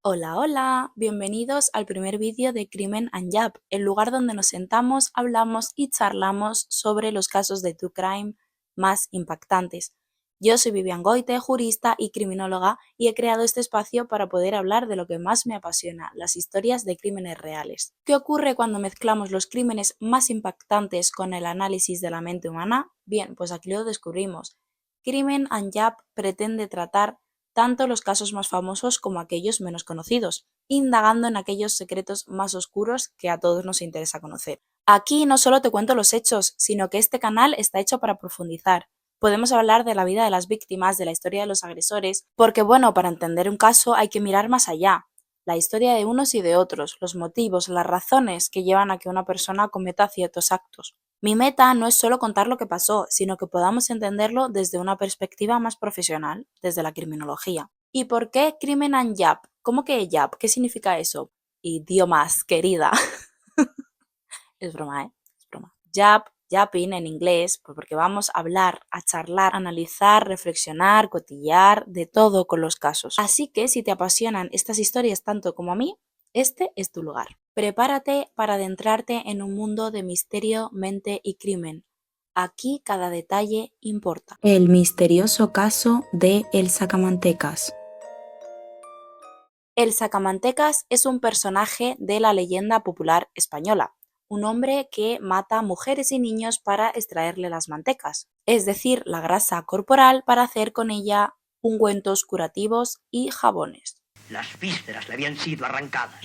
Hola, hola, bienvenidos al primer vídeo de Crimen and Jab, el lugar donde nos sentamos, hablamos y charlamos sobre los casos de true crime más impactantes. Yo soy Vivian Goite, jurista y criminóloga, y he creado este espacio para poder hablar de lo que más me apasiona, las historias de crímenes reales. ¿Qué ocurre cuando mezclamos los crímenes más impactantes con el análisis de la mente humana? Bien, pues aquí lo descubrimos. Crimen and Jab pretende tratar tanto los casos más famosos como aquellos menos conocidos, indagando en aquellos secretos más oscuros que a todos nos interesa conocer. Aquí no solo te cuento los hechos, sino que este canal está hecho para profundizar. Podemos hablar de la vida de las víctimas, de la historia de los agresores, porque bueno, para entender un caso hay que mirar más allá. La historia de unos y de otros, los motivos, las razones que llevan a que una persona cometa ciertos actos. Mi meta no es solo contar lo que pasó, sino que podamos entenderlo desde una perspectiva más profesional, desde la criminología. ¿Y por qué Crimen and Jab? ¿Cómo que Jab? ¿Qué significa eso? Idiomas, querida. Es broma, ¿eh? Es broma. Jab, jabbing en inglés, pues porque vamos a hablar, a charlar, a analizar, reflexionar, cotillar, de todo con los casos. Así que si te apasionan estas historias tanto como a mí, este es tu lugar. Prepárate para adentrarte en un mundo de misterio, mente y crimen. Aquí cada detalle importa. El misterioso caso de El Sacamantecas. El Sacamantecas es un personaje de la leyenda popular española, un hombre que mata mujeres y niños para extraerle las mantecas, es decir, la grasa corporal para hacer con ella ungüentos curativos y jabones. Las vísceras le habían sido arrancadas.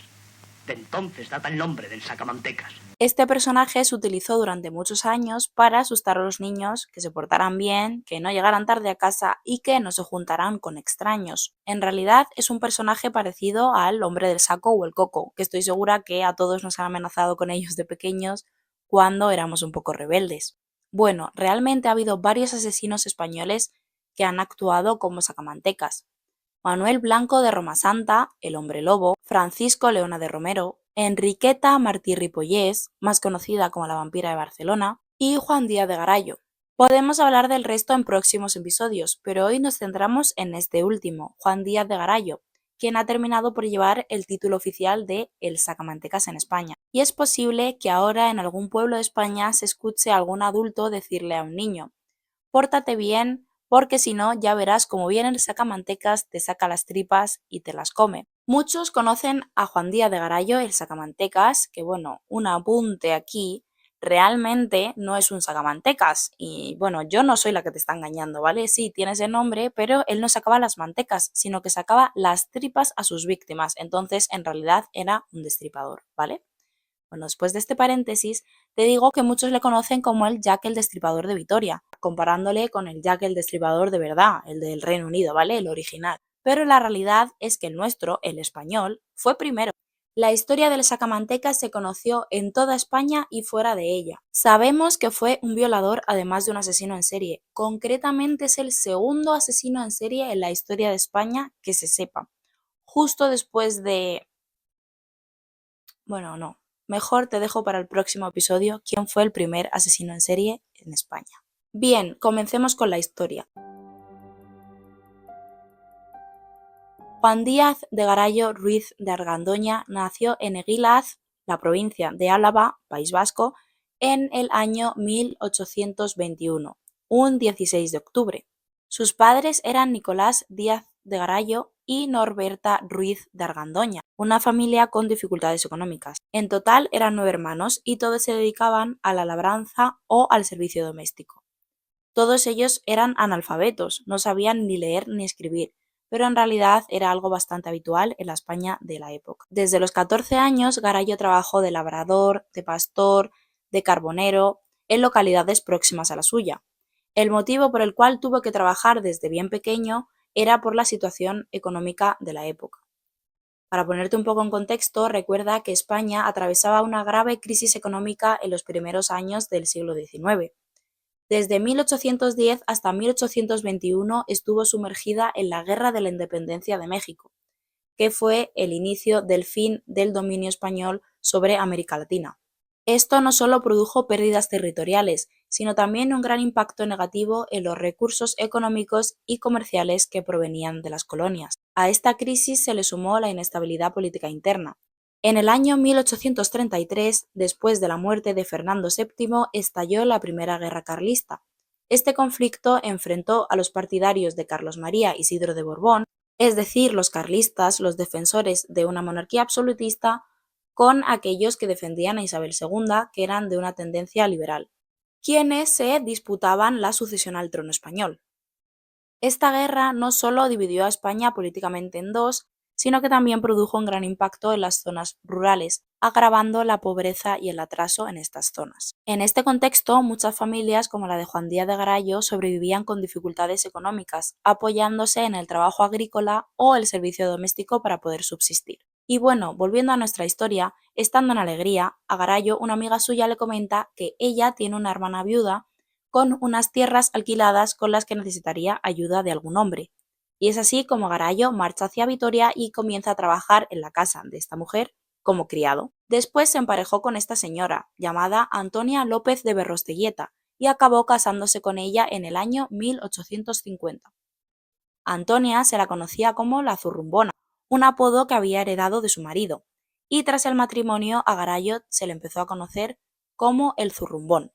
De entonces data el nombre del sacamantecas. Este personaje se utilizó durante muchos años para asustar a los niños, que se portaran bien, que no llegaran tarde a casa y que no se juntaran con extraños. En realidad es un personaje parecido al hombre del saco o el coco, que estoy segura que a todos nos han amenazado con ellos de pequeños cuando éramos un poco rebeldes. Bueno, realmente ha habido varios asesinos españoles que han actuado como sacamantecas. Manuel Blanco de Romasanta, el hombre lobo, Francisco Leona de Romero, Enriqueta Martí Ripollés, más conocida como la vampira de Barcelona, y Juan Díaz de Garayo. Podemos hablar del resto en próximos episodios, pero hoy nos centramos en este último, Juan Díaz de Garayo, quien ha terminado por llevar el título oficial de El Sacamantecas en España. Y es posible que ahora en algún pueblo de España se escuche a algún adulto decirle a un niño: pórtate bien, porque si no ya verás cómo viene el sacamantecas, te saca las tripas y te las come. Muchos conocen a Juan Díaz de Garayo, el sacamantecas, que bueno, un apunte aquí, realmente no es un sacamantecas. Y bueno, yo no soy la que te está engañando, ¿vale? Sí, tiene ese nombre, pero él no sacaba las mantecas, sino que sacaba las tripas a sus víctimas. Entonces, en realidad era un destripador, ¿vale? Bueno, después de este paréntesis, te digo que muchos le conocen como el Jack el Destripador de Vitoria, comparándole con el Jack el Destripador de verdad, el del Reino Unido, ¿vale? El original. Pero la realidad es que el nuestro, el español, fue primero. La historia del sacamantecas se conoció en toda España y fuera de ella. Sabemos que fue un violador además de un asesino en serie. Concretamente es el segundo asesino en serie en la historia de España que se sepa. Justo después de... Bueno, no. Mejor te dejo para el próximo episodio quién fue el primer asesino en serie en España. Bien, comencemos con la historia. Juan Díaz de Garayo Ruiz de Argandoña nació en Eguilaz, la provincia de Álava, País Vasco, en el año 1821, un 16 de octubre. Sus padres eran Nicolás Díaz de Garayo y Norberta Ruiz de Argandoña, una familia con dificultades económicas. En total eran 9 hermanos y todos se dedicaban a la labranza o al servicio doméstico. Todos ellos eran analfabetos, no sabían ni leer ni escribir, pero en realidad era algo bastante habitual en la España de la época. Desde los 14 años, Garayo trabajó de labrador, de pastor, de carbonero, en localidades próximas a la suya. El motivo por el cual tuvo que trabajar desde bien pequeño era por la situación económica de la época. Para ponerte un poco en contexto, recuerda que España atravesaba una grave crisis económica en los primeros años del siglo XIX. Desde 1810 hasta 1821 estuvo sumergida en la Guerra de la Independencia de México, que fue el inicio del fin del dominio español sobre América Latina. Esto no solo produjo pérdidas territoriales, sino también un gran impacto negativo en los recursos económicos y comerciales que provenían de las colonias. A esta crisis se le sumó la inestabilidad política interna. En el año 1833, después de la muerte de Fernando VII, estalló la Primera Guerra Carlista. Este conflicto enfrentó a los partidarios de Carlos María Isidro de Borbón, es decir, los carlistas, los defensores de una monarquía absolutista, con aquellos que defendían a Isabel II, que eran de una tendencia liberal, quienes se disputaban la sucesión al trono español. Esta guerra no solo dividió a España políticamente en dos, sino que también produjo un gran impacto en las zonas rurales, agravando la pobreza y el atraso en estas zonas. En este contexto, muchas familias, como la de Juan Díaz de Garay, sobrevivían con dificultades económicas, apoyándose en el trabajo agrícola o el servicio doméstico para poder subsistir. Y bueno, volviendo a nuestra historia, estando en Alegría, a Garayo una amiga suya le comenta que ella tiene una hermana viuda con unas tierras alquiladas con las que necesitaría ayuda de algún hombre. Y es así como Garayo marcha hacia Vitoria y comienza a trabajar en la casa de esta mujer como criado. Después se emparejó con esta señora, llamada Antonia López de Berrostelleta, y acabó casándose con ella en el año 1850. Antonia se la conocía como la Zurrumbona, un apodo que había heredado de su marido, y tras el matrimonio a Garayo se le empezó a conocer como el Zurrumbón.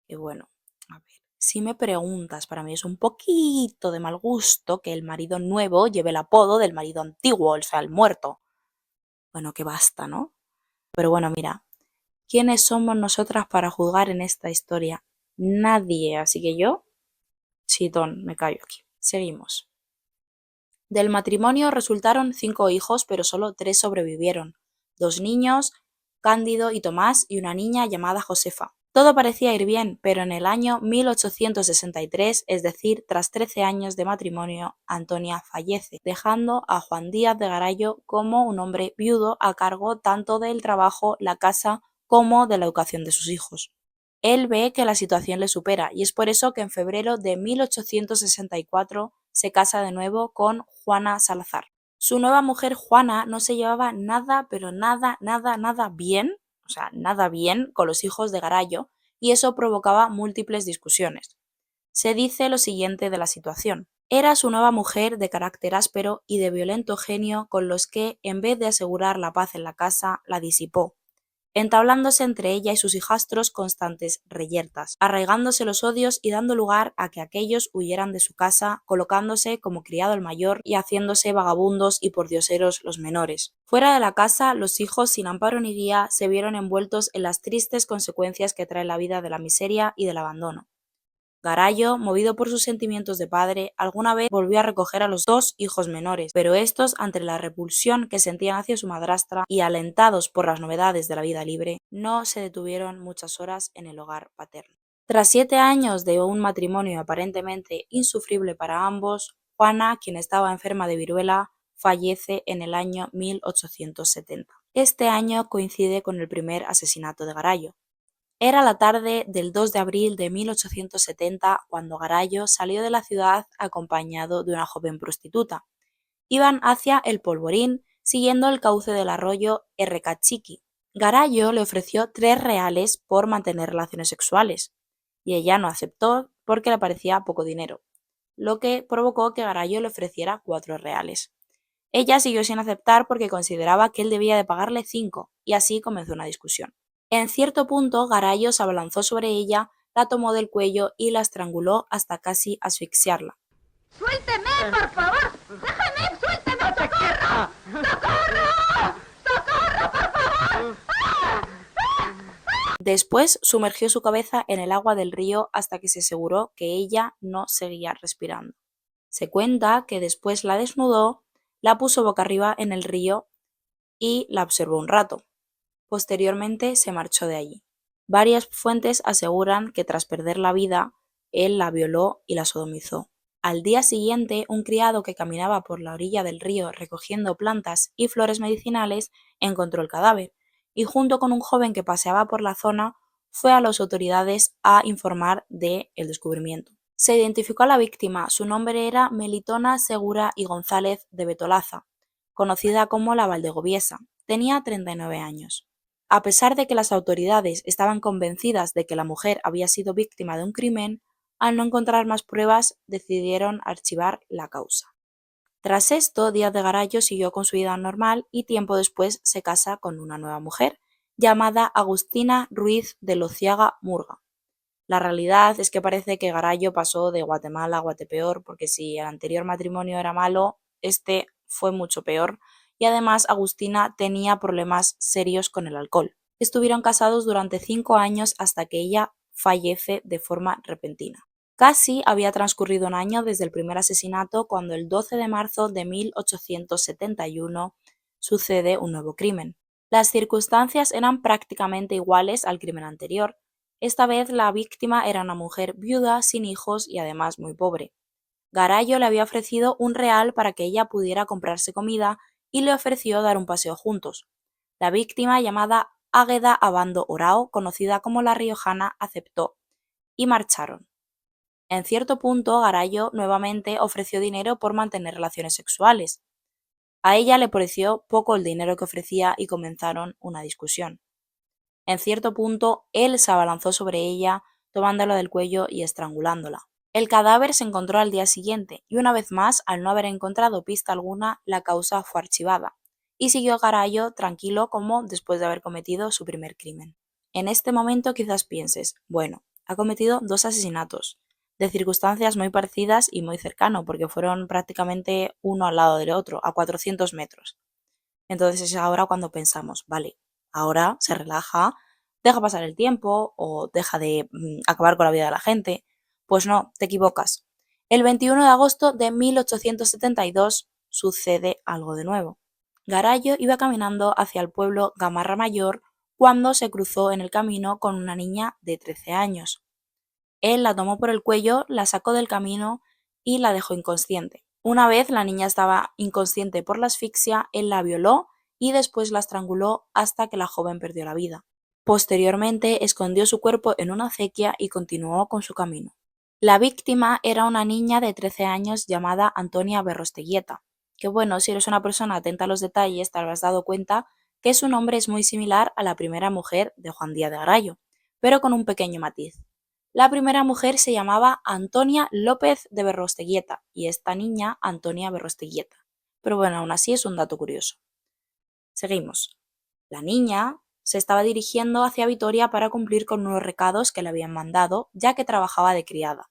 Y bueno, a ver, si me preguntas, para mí es un poquito de mal gusto que el marido nuevo lleve el apodo del marido antiguo, o sea, el muerto. Bueno, que basta, ¿no? Pero bueno, mira, ¿quiénes somos nosotras para juzgar en esta historia? Nadie, así que yo, chitón, me callo aquí. Seguimos. Del matrimonio resultaron 5 hijos, pero solo 3 sobrevivieron. 2 niños, Cándido y Tomás, y una niña llamada Josefa. Todo parecía ir bien, pero en el año 1863, es decir, tras 13 años de matrimonio, Antonia fallece, dejando a Juan Díaz de Garay como un hombre viudo a cargo tanto del trabajo, la casa, como de la educación de sus hijos. Él ve que la situación le supera y es por eso que en febrero de 1864 se casa de nuevo con Juana Salazar. Su nueva mujer Juana no se llevaba nada, pero nada bien, o sea, nada bien con los hijos de Garayo, y eso provocaba múltiples discusiones. Se dice lo siguiente de la situación. Era su nueva mujer de carácter áspero y de violento genio con los que, en vez de asegurar la paz en la casa, la disipó, entablándose entre ella y sus hijastros constantes reyertas, arraigándose los odios y dando lugar a que aquellos huyeran de su casa, colocándose como criado el mayor y haciéndose vagabundos y pordioseros los menores. Fuera de la casa, los hijos, sin amparo ni guía, se vieron envueltos en las tristes consecuencias que trae la vida de la miseria y del abandono. Garayo, movido por sus sentimientos de padre, alguna vez volvió a recoger a los 2 hijos menores, pero estos, ante la repulsión que sentían hacia su madrastra y alentados por las novedades de la vida libre, no se detuvieron muchas horas en el hogar paterno. Tras 7 años de un matrimonio aparentemente insufrible para ambos, Juana, quien estaba enferma de viruela, fallece en el año 1870. Este año coincide con el primer asesinato de Garayo. Era la tarde del 2 de abril de 1870 cuando Garayo salió de la ciudad acompañado de una joven prostituta. Iban hacia el Polvorín, siguiendo el cauce del arroyo Errecachiqui. Garayo le ofreció 3 reales por mantener relaciones sexuales, y ella no aceptó porque le parecía poco dinero, lo que provocó que Garayo le ofreciera 4 reales. Ella siguió sin aceptar porque consideraba que él debía de pagarle 5, y así comenzó una discusión. En cierto punto, Garayo se abalanzó sobre ella, la tomó del cuello y la estranguló hasta casi asfixiarla. ¡Suélteme, por favor! ¡Déjame! ¡Suélteme! ¡Socorro! ¡Socorro! ¡Socorro, por favor! Después sumergió su cabeza en el agua del río hasta que se aseguró que ella no seguía respirando. Se cuenta que después la desnudó, la puso boca arriba en el río y la observó un rato. Posteriormente se marchó de allí. Varias fuentes aseguran que tras perder la vida, él la violó y la sodomizó. Al día siguiente, un criado que caminaba por la orilla del río recogiendo plantas y flores medicinales encontró el cadáver y junto con un joven que paseaba por la zona fue a las autoridades a informar del descubrimiento. Se identificó a la víctima, su nombre era Melitona Segura y González de Betolaza, conocida como la Valdegobiesa. Tenía 39 años. A pesar de que las autoridades estaban convencidas de que la mujer había sido víctima de un crimen, al no encontrar más pruebas decidieron archivar la causa. Tras esto, Díaz de Garay siguió con su vida normal y tiempo después se casa con una nueva mujer, llamada Agustina Ruiz de Lociaga Murga. La realidad es que parece que Garay pasó de Guatemala a Guatepeor, porque si el anterior matrimonio era malo, este fue mucho peor, y además Agustina tenía problemas serios con el alcohol. Estuvieron casados durante 5 años hasta que ella fallece de forma repentina. Casi había transcurrido un año desde el primer asesinato cuando el 12 de marzo de 1871 sucede un nuevo crimen. Las circunstancias eran prácticamente iguales al crimen anterior. Esta vez la víctima era una mujer viuda, sin hijos y además muy pobre. Garay le había ofrecido $1 para que ella pudiera comprarse comida y le ofreció dar un paseo juntos. La víctima, llamada Águeda Abando Orao, conocida como la Riojana, aceptó y marcharon. En cierto punto, Garay nuevamente ofreció dinero por mantener relaciones sexuales. A ella le pareció poco el dinero que ofrecía y comenzaron una discusión. En cierto punto, él se abalanzó sobre ella, tomándola del cuello y estrangulándola. El cadáver se encontró al día siguiente y una vez más, al no haber encontrado pista alguna, la causa fue archivada y siguió Garay tranquilo como después de haber cometido su primer crimen. En este momento quizás pienses, bueno, ha cometido 2 asesinatos, de circunstancias muy parecidas y muy cercano, porque fueron prácticamente uno al lado del otro, a 400 metros. Entonces es ahora cuando pensamos, vale, ahora se relaja, deja pasar el tiempo o deja de acabar con la vida de la gente. Pues no, te equivocas. El 21 de agosto de 1872 sucede algo de nuevo. Garay iba caminando hacia el pueblo Gamarra Mayor cuando se cruzó en el camino con una niña de 13 años. Él la tomó por el cuello, la sacó del camino y la dejó inconsciente. Una vez la niña estaba inconsciente por la asfixia, él la violó y después la estranguló hasta que la joven perdió la vida. Posteriormente escondió su cuerpo en una acequia y continuó con su camino. La víctima era una niña de 13 años llamada Antonia Berrosteguieta, que bueno, si eres una persona atenta a los detalles te habrás dado cuenta que su nombre es muy similar a la primera mujer de Juan Díaz de Garay, pero con un pequeño matiz. La primera mujer se llamaba Antonia López de Berrosteguieta y esta niña Antonia Berrosteguieta. Pero bueno, aún así es un dato curioso. Seguimos. La niña se estaba dirigiendo hacia Vitoria para cumplir con unos recados que le habían mandado, ya que trabajaba de criada.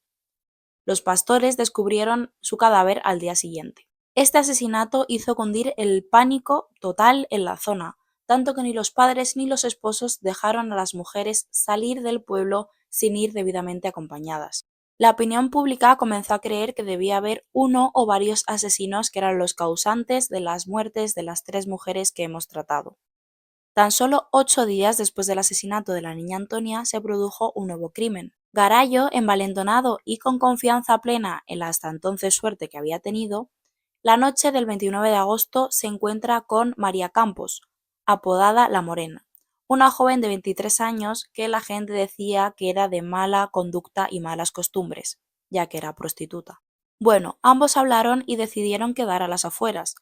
Los pastores descubrieron su cadáver al día siguiente. Este asesinato hizo cundir el pánico total en la zona, tanto que ni los padres ni los esposos dejaron a las mujeres salir del pueblo sin ir debidamente acompañadas. La opinión pública comenzó a creer que debía haber uno o varios asesinos que eran los causantes de las muertes de las 3 mujeres que hemos tratado. Tan solo 8 días después del asesinato de la niña Antonia se produjo un nuevo crimen. Garay, envalentonado y con confianza plena en la hasta entonces suerte que había tenido, la noche del 29 de agosto se encuentra con María Campos, apodada La Morena, una joven de 23 años que la gente decía que era de mala conducta y malas costumbres, ya que era prostituta. Bueno, ambos hablaron y decidieron quedar a las afueras,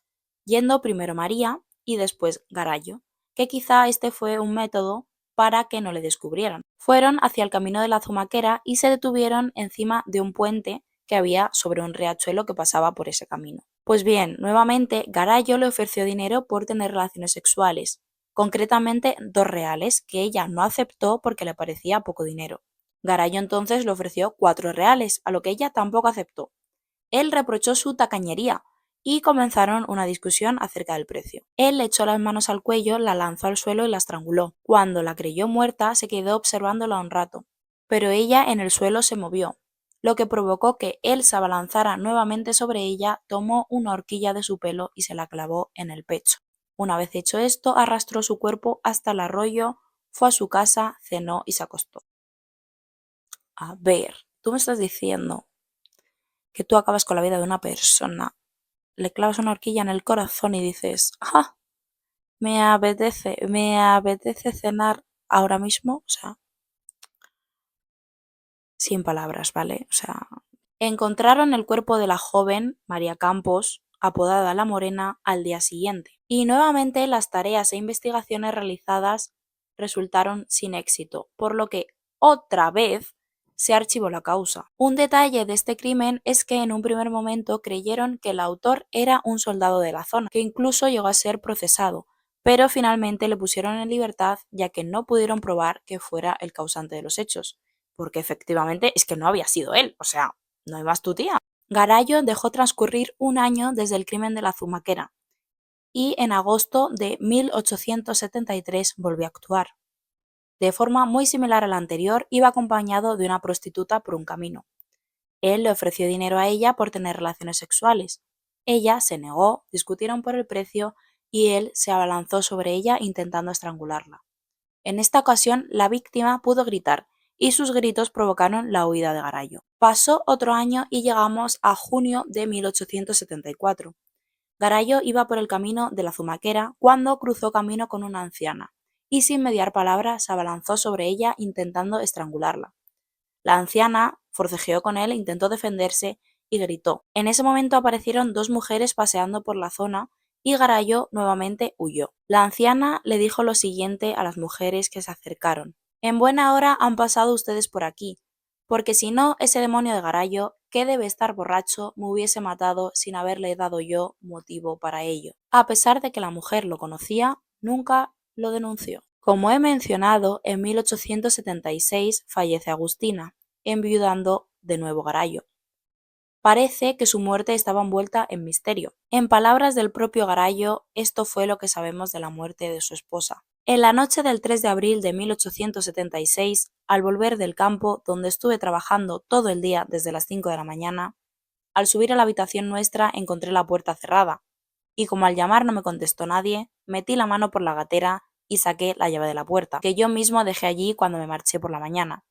yendo primero María y después Garay, que quizá este fue un método para que no le descubrieran. Fueron hacia el camino de la Zumaquera y se detuvieron encima de un puente que había sobre un riachuelo que pasaba por ese camino. Pues bien, nuevamente Garay le ofreció dinero por tener relaciones sexuales, concretamente $2, que ella no aceptó porque le parecía poco dinero. Garay entonces le ofreció $4, a lo que ella tampoco aceptó. Él reprochó su tacañería y comenzaron una discusión acerca del precio. Él le echó las manos al cuello, la lanzó al suelo y la estranguló. Cuando la creyó muerta, se quedó observándola un rato, pero ella en el suelo se movió, lo que provocó que él se abalanzara nuevamente sobre ella, tomó una horquilla de su pelo y se la clavó en el pecho. Una vez hecho esto, arrastró su cuerpo hasta el arroyo, fue a su casa, cenó y se acostó. A ver, tú me estás diciendo que tú acabas con la vida de una persona, le clavas una horquilla en el corazón y dices, ¡ah! Me apetece cenar ahora mismo, o sea, sin palabras, ¿vale? O sea, encontraron el cuerpo de la joven María Campos, apodada La Morena, al día siguiente. Y nuevamente las tareas e investigaciones realizadas resultaron sin éxito, por lo que otra vez se archivó la causa. Un detalle de este crimen es que en un primer momento creyeron que el autor era un soldado de la zona, que incluso llegó a ser procesado, pero finalmente le pusieron en libertad ya que no pudieron probar que fuera el causante de los hechos, porque efectivamente es que no había sido él, o sea, no hay más tu tía. Garallo dejó transcurrir un año desde el crimen de la Zumaquera y en agosto de 1873 volvió a actuar. De forma muy similar a la anterior, iba acompañado de una prostituta por un camino. Él le ofreció dinero a ella por tener relaciones sexuales. Ella se negó, discutieron por el precio y él se abalanzó sobre ella intentando estrangularla. En esta ocasión, la víctima pudo gritar y sus gritos provocaron la huida de Garallo. Pasó otro año y llegamos a junio de 1874. Garallo iba por el camino de la Zumaquera cuando cruzó camino con una anciana y sin mediar palabra se abalanzó sobre ella intentando estrangularla. La anciana forcejeó con él, intentó defenderse y gritó. En ese momento aparecieron dos mujeres paseando por la zona y Garallo nuevamente huyó. La anciana le dijo lo siguiente a las mujeres que se acercaron. En buena hora han pasado ustedes por aquí, porque si no, ese demonio de Garallo, que debe estar borracho, me hubiese matado sin haberle dado yo motivo para ello. A pesar de que la mujer lo conocía, nunca lo denunció. Como he mencionado, en 1876 fallece Agustina, enviudando de nuevo Garallo. Parece que su muerte estaba envuelta en misterio. En palabras del propio Garallo, esto fue lo que sabemos de la muerte de su esposa. En la noche del 3 de abril de 1876, al volver del campo, donde estuve trabajando todo el día desde las 5 de la mañana, al subir a la habitación nuestra encontré la puerta cerrada, y como al llamar no me contestó nadie, metí la mano por la gatera y saqué la llave de la puerta, que yo mismo dejé allí cuando me marché por la mañana,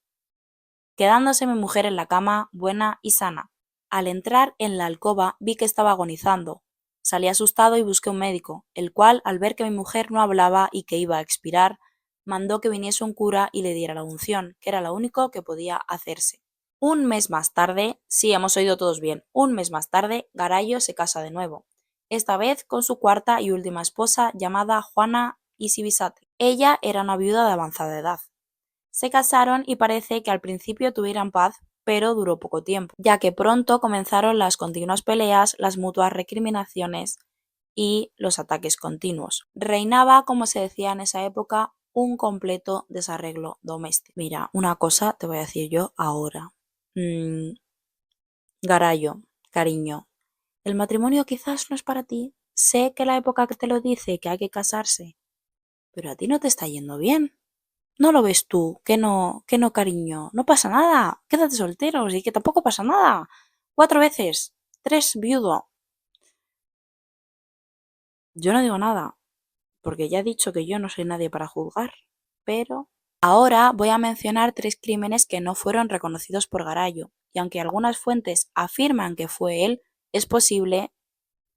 quedándose mi mujer en la cama buena y sana. Al entrar en la alcoba vi que estaba agonizando. Salí asustado y busqué un médico, el cual, al ver que mi mujer no hablaba y que iba a expirar, mandó que viniese un cura y le diera la unción, que era lo único que podía hacerse. Un mes más tarde, sí, hemos oído todos bien, un mes más tarde, Garallo se casa de nuevo, esta vez con su cuarta y última esposa llamada Juana Isibisate. Ella era una viuda de avanzada edad. Se casaron y parece que al principio tuvieran paz, pero duró poco tiempo, ya que pronto comenzaron las continuas peleas, las mutuas recriminaciones y los ataques continuos. Reinaba, como se decía en esa época, un completo desarreglo doméstico. Mira, una cosa te voy a decir yo ahora. Garallo, cariño, el matrimonio quizás no es para ti. Sé que la época que te lo dice que hay que casarse, pero a ti no te está yendo bien. ¿No lo ves tú? Que no, cariño. No pasa nada. Quédate soltero y que tampoco pasa nada. 4 veces. 3 viudo. Yo no digo nada, porque ya he dicho que yo no soy nadie para juzgar. Pero ahora voy a mencionar 3 crímenes que no fueron reconocidos por Garallo. Y aunque algunas fuentes afirman que fue él, es posible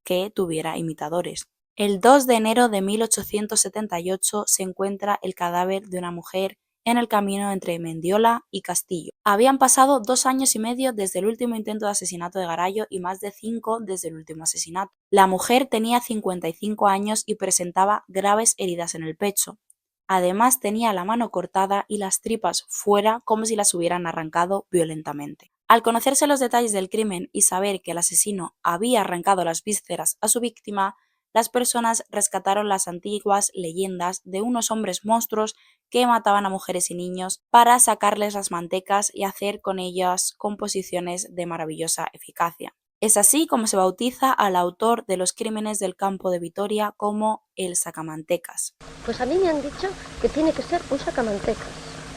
que tuviera imitadores. El 2 de enero de 1878 se encuentra el cadáver de una mujer en el camino entre Mendiola y Castillo. Habían pasado 2 años y medio desde el último intento de asesinato de Garallo y más de 5 desde el último asesinato. La mujer tenía 55 años y presentaba graves heridas en el pecho. Además tenía la mano cortada y las tripas fuera como si las hubieran arrancado violentamente. Al conocerse los detalles del crimen y saber que el asesino había arrancado las vísceras a su víctima, las personas rescataron las antiguas leyendas de unos hombres monstruos que mataban a mujeres y niños para sacarles las mantecas y hacer con ellas composiciones de maravillosa eficacia. Es así como se bautiza al autor de los crímenes del campo de Vitoria como el sacamantecas. Pues a mí me han dicho que tiene que ser un sacamantecas.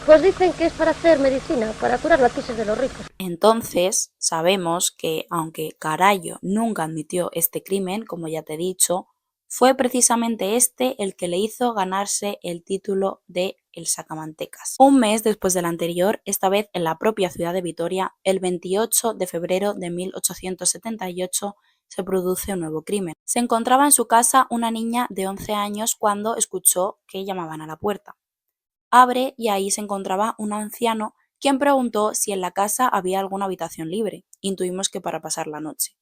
Pues dicen que es para hacer medicina, para curar la tisis de los ricos. Entonces, sabemos que, aunque Garallo nunca admitió este crimen, como ya te he dicho, fue precisamente este el que le hizo ganarse el título de el sacamantecas. Un mes después del anterior, esta vez en la propia ciudad de Vitoria, el 28 de febrero de 1878, se produce un nuevo crimen. Se encontraba en su casa una niña de 11 años cuando escuchó que llamaban a la puerta. Abre y ahí se encontraba un anciano quien preguntó si en la casa había alguna habitación libre. Intuimos que para pasar la noche.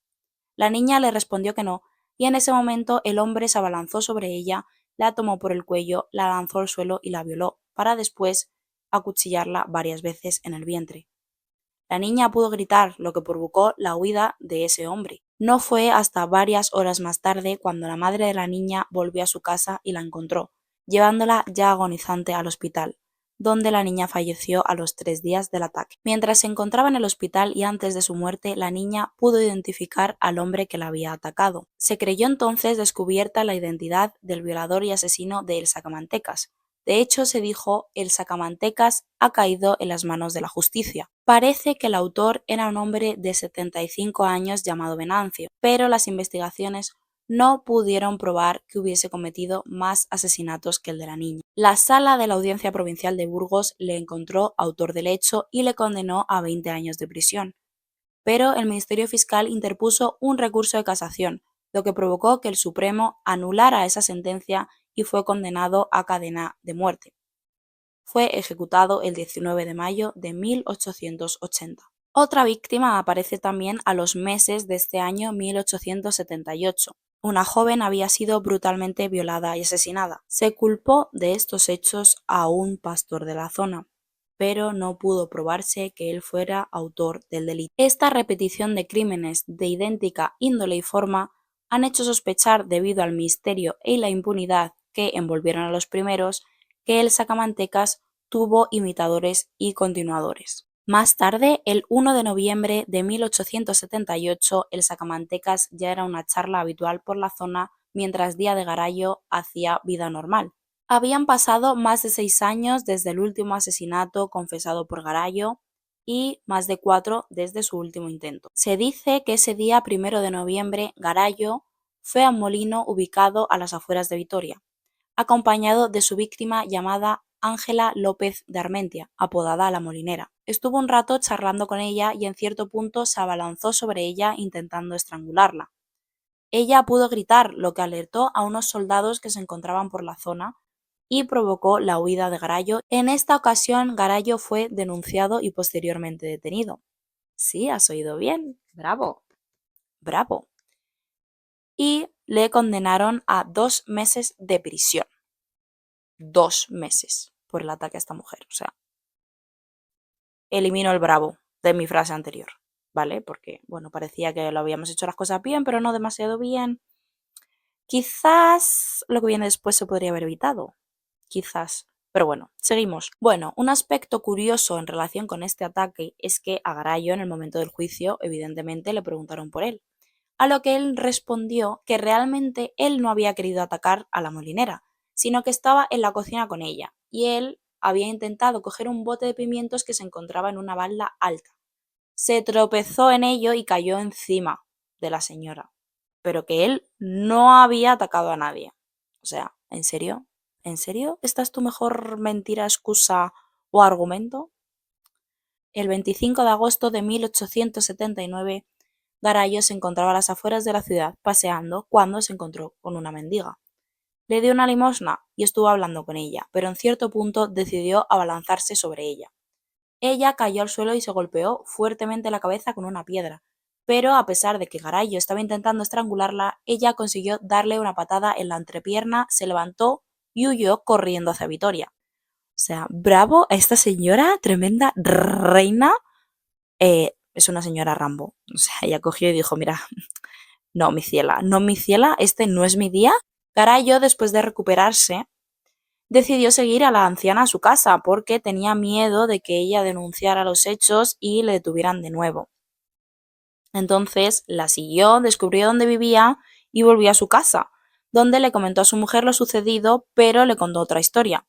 La niña le respondió que no, y en ese momento el hombre se abalanzó sobre ella, la tomó por el cuello, la lanzó al suelo y la violó, para después acuchillarla varias veces en el vientre. La niña pudo gritar, lo que provocó la huida de ese hombre. No fue hasta varias horas más tarde cuando la madre de la niña volvió a su casa y la encontró, llevándola ya agonizante al hospital, donde la niña falleció a los 3 días del ataque. Mientras se encontraba en el hospital y antes de su muerte, la niña pudo identificar al hombre que la había atacado. Se creyó entonces descubierta la identidad del violador y asesino de El Sacamantecas. De hecho, se dijo, el Sacamantecas ha caído en las manos de la justicia. Parece que el autor era un hombre de 75 años llamado Venancio, pero las investigaciones no pudieron probar que hubiese cometido más asesinatos que el de la niña. La sala de la Audiencia Provincial de Burgos le encontró autor del hecho y le condenó a 20 años de prisión. Pero el Ministerio Fiscal interpuso un recurso de casación, lo que provocó que el Supremo anulara esa sentencia y fue condenado a cadena de muerte. Fue ejecutado el 19 de mayo de 1880. Otra víctima aparece también a los meses de este año 1878. Una joven había sido brutalmente violada y asesinada. Se culpó de estos hechos a un pastor de la zona, pero no pudo probarse que él fuera autor del delito. Esta repetición de crímenes de idéntica índole y forma han hecho sospechar, debido al misterio y la impunidad que envolvieron a los primeros, que el Sacamantecas tuvo imitadores y continuadores. Más tarde, el 1 de noviembre de 1878, el Sacamantecas ya era una charla habitual por la zona mientras Díaz de Garayo hacía vida normal. Habían pasado más de 6 años desde el último asesinato confesado por Garayo y más de 4 desde su último intento. Se dice que ese día 1 de noviembre Garayo fue a un molino ubicado a las afueras de Vitoria, acompañado de su víctima llamada Ángela López de Armentia, apodada La Molinera. Estuvo un rato charlando con ella y en cierto punto se abalanzó sobre ella intentando estrangularla. Ella pudo gritar, lo que alertó a unos soldados que se encontraban por la zona y provocó la huida de Garayo. En esta ocasión, Garayo fue denunciado y posteriormente detenido. Sí, has oído bien. Bravo. Bravo. Y le condenaron a 2 meses de prisión. 2 meses por el ataque a esta mujer. O sea, elimino el bravo de mi frase anterior, ¿vale? Porque, bueno, parecía que lo habíamos hecho las cosas bien, pero no demasiado bien. Quizás lo que viene después se podría haber evitado. Quizás. Pero bueno, seguimos. Bueno, un aspecto curioso en relación con este ataque es que a Garayo en el momento del juicio evidentemente le preguntaron por él, a lo que él respondió que realmente él no había querido atacar a la molinera, sino que estaba en la cocina con ella y él había intentado coger un bote de pimientos que se encontraba en una balda alta. Se tropezó en ello y cayó encima de la señora, pero que él no había atacado a nadie. O sea, ¿en serio? ¿En serio? ¿Esta es tu mejor mentira, excusa o argumento? El 25 de agosto de 1879, Garayo se encontraba a las afueras de la ciudad paseando cuando se encontró con una mendiga. Le dio una limosna y estuvo hablando con ella, pero en cierto punto decidió abalanzarse sobre ella. Ella cayó al suelo y se golpeó fuertemente la cabeza con una piedra, pero a pesar de que Garayo estaba intentando estrangularla, ella consiguió darle una patada en la entrepierna, se levantó y huyó corriendo hacia Vitoria. O sea, bravo a esta señora, tremenda reina. Es una señora Rambo. O sea, ella cogió y dijo, mira, no, mi ciela, este no es mi día. Garayo, después de recuperarse, decidió seguir a la anciana a su casa porque tenía miedo de que ella denunciara los hechos y le detuvieran de nuevo. Entonces la siguió, descubrió dónde vivía y volvió a su casa, donde le comentó a su mujer lo sucedido, pero le contó otra historia.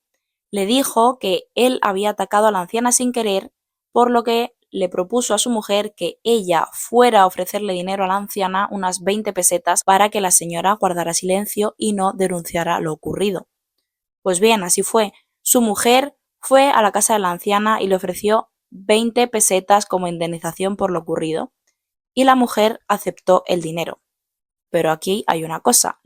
Le dijo que él había atacado a la anciana sin querer, por lo que le propuso a su mujer que ella fuera a ofrecerle dinero a la anciana, unas 20 pesetas, para que la señora guardara silencio y no denunciara lo ocurrido. Pues bien, así fue. Su mujer fue a la casa de la anciana y le ofreció 20 pesetas como indemnización por lo ocurrido, y la mujer aceptó el dinero. Pero aquí hay una cosa.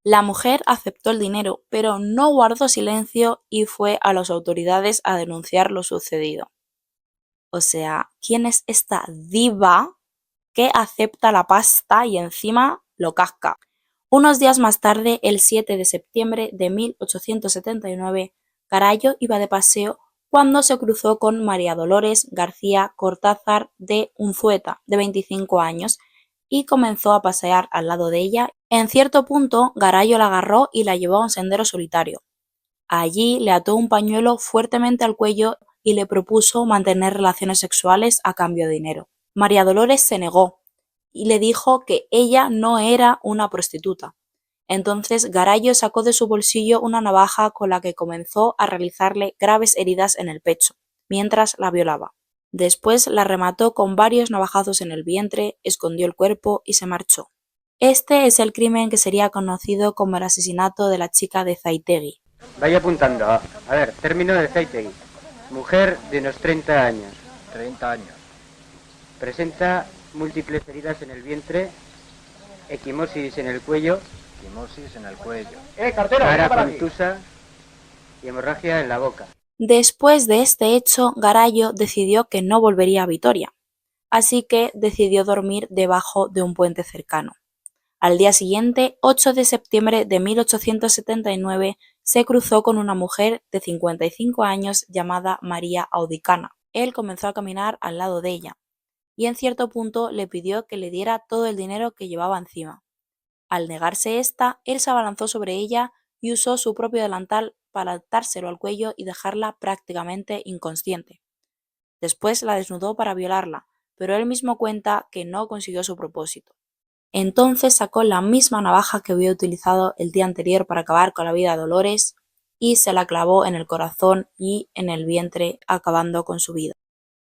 La mujer aceptó el dinero, pero no guardó silencio y fue a las autoridades a denunciar lo sucedido. O sea, ¿quién es esta diva que acepta la pasta y encima lo casca? Unos días más tarde, el 7 de septiembre de 1879, Garallo iba de paseo cuando se cruzó con María Dolores García Cortázar de Unzueta, de 25 años, y comenzó a pasear al lado de ella. En cierto punto, Garallo la agarró y la llevó a un sendero solitario. Allí le ató un pañuelo fuertemente al cuello y le propuso mantener relaciones sexuales a cambio de dinero. María Dolores se negó y le dijo que ella no era una prostituta. Entonces Garallo sacó de su bolsillo una navaja con la que comenzó a realizarle graves heridas en el pecho, mientras la violaba. Después la remató con varios navajazos en el vientre, escondió el cuerpo y se marchó. Este es el crimen que sería conocido como el asesinato de la chica de Zaitegui. Vaya apuntando. A ver, término de Zaitegui. Mujer de unos 30 años. 30 años. Presenta múltiples heridas en el vientre, equimosis en el cuello, Quimosis en el cuello. Cartero, cara para aquí. contusa y hemorragia en la boca. Después de este hecho, Garallo decidió que no volvería a Vitoria, así que decidió dormir debajo de un puente cercano. Al día siguiente, 8 de septiembre de 1879, se cruzó con una mujer de 55 años llamada María Audicana. Él comenzó a caminar al lado de ella y en cierto punto le pidió que le diera todo el dinero que llevaba encima. Al negarse esta, él se abalanzó sobre ella y usó su propio delantal para atárselo al cuello y dejarla prácticamente inconsciente. Después la desnudó para violarla, pero él mismo cuenta que no consiguió su propósito. Entonces sacó la misma navaja que había utilizado el día anterior para acabar con la vida de Dolores y se la clavó en el corazón y en el vientre, acabando con su vida.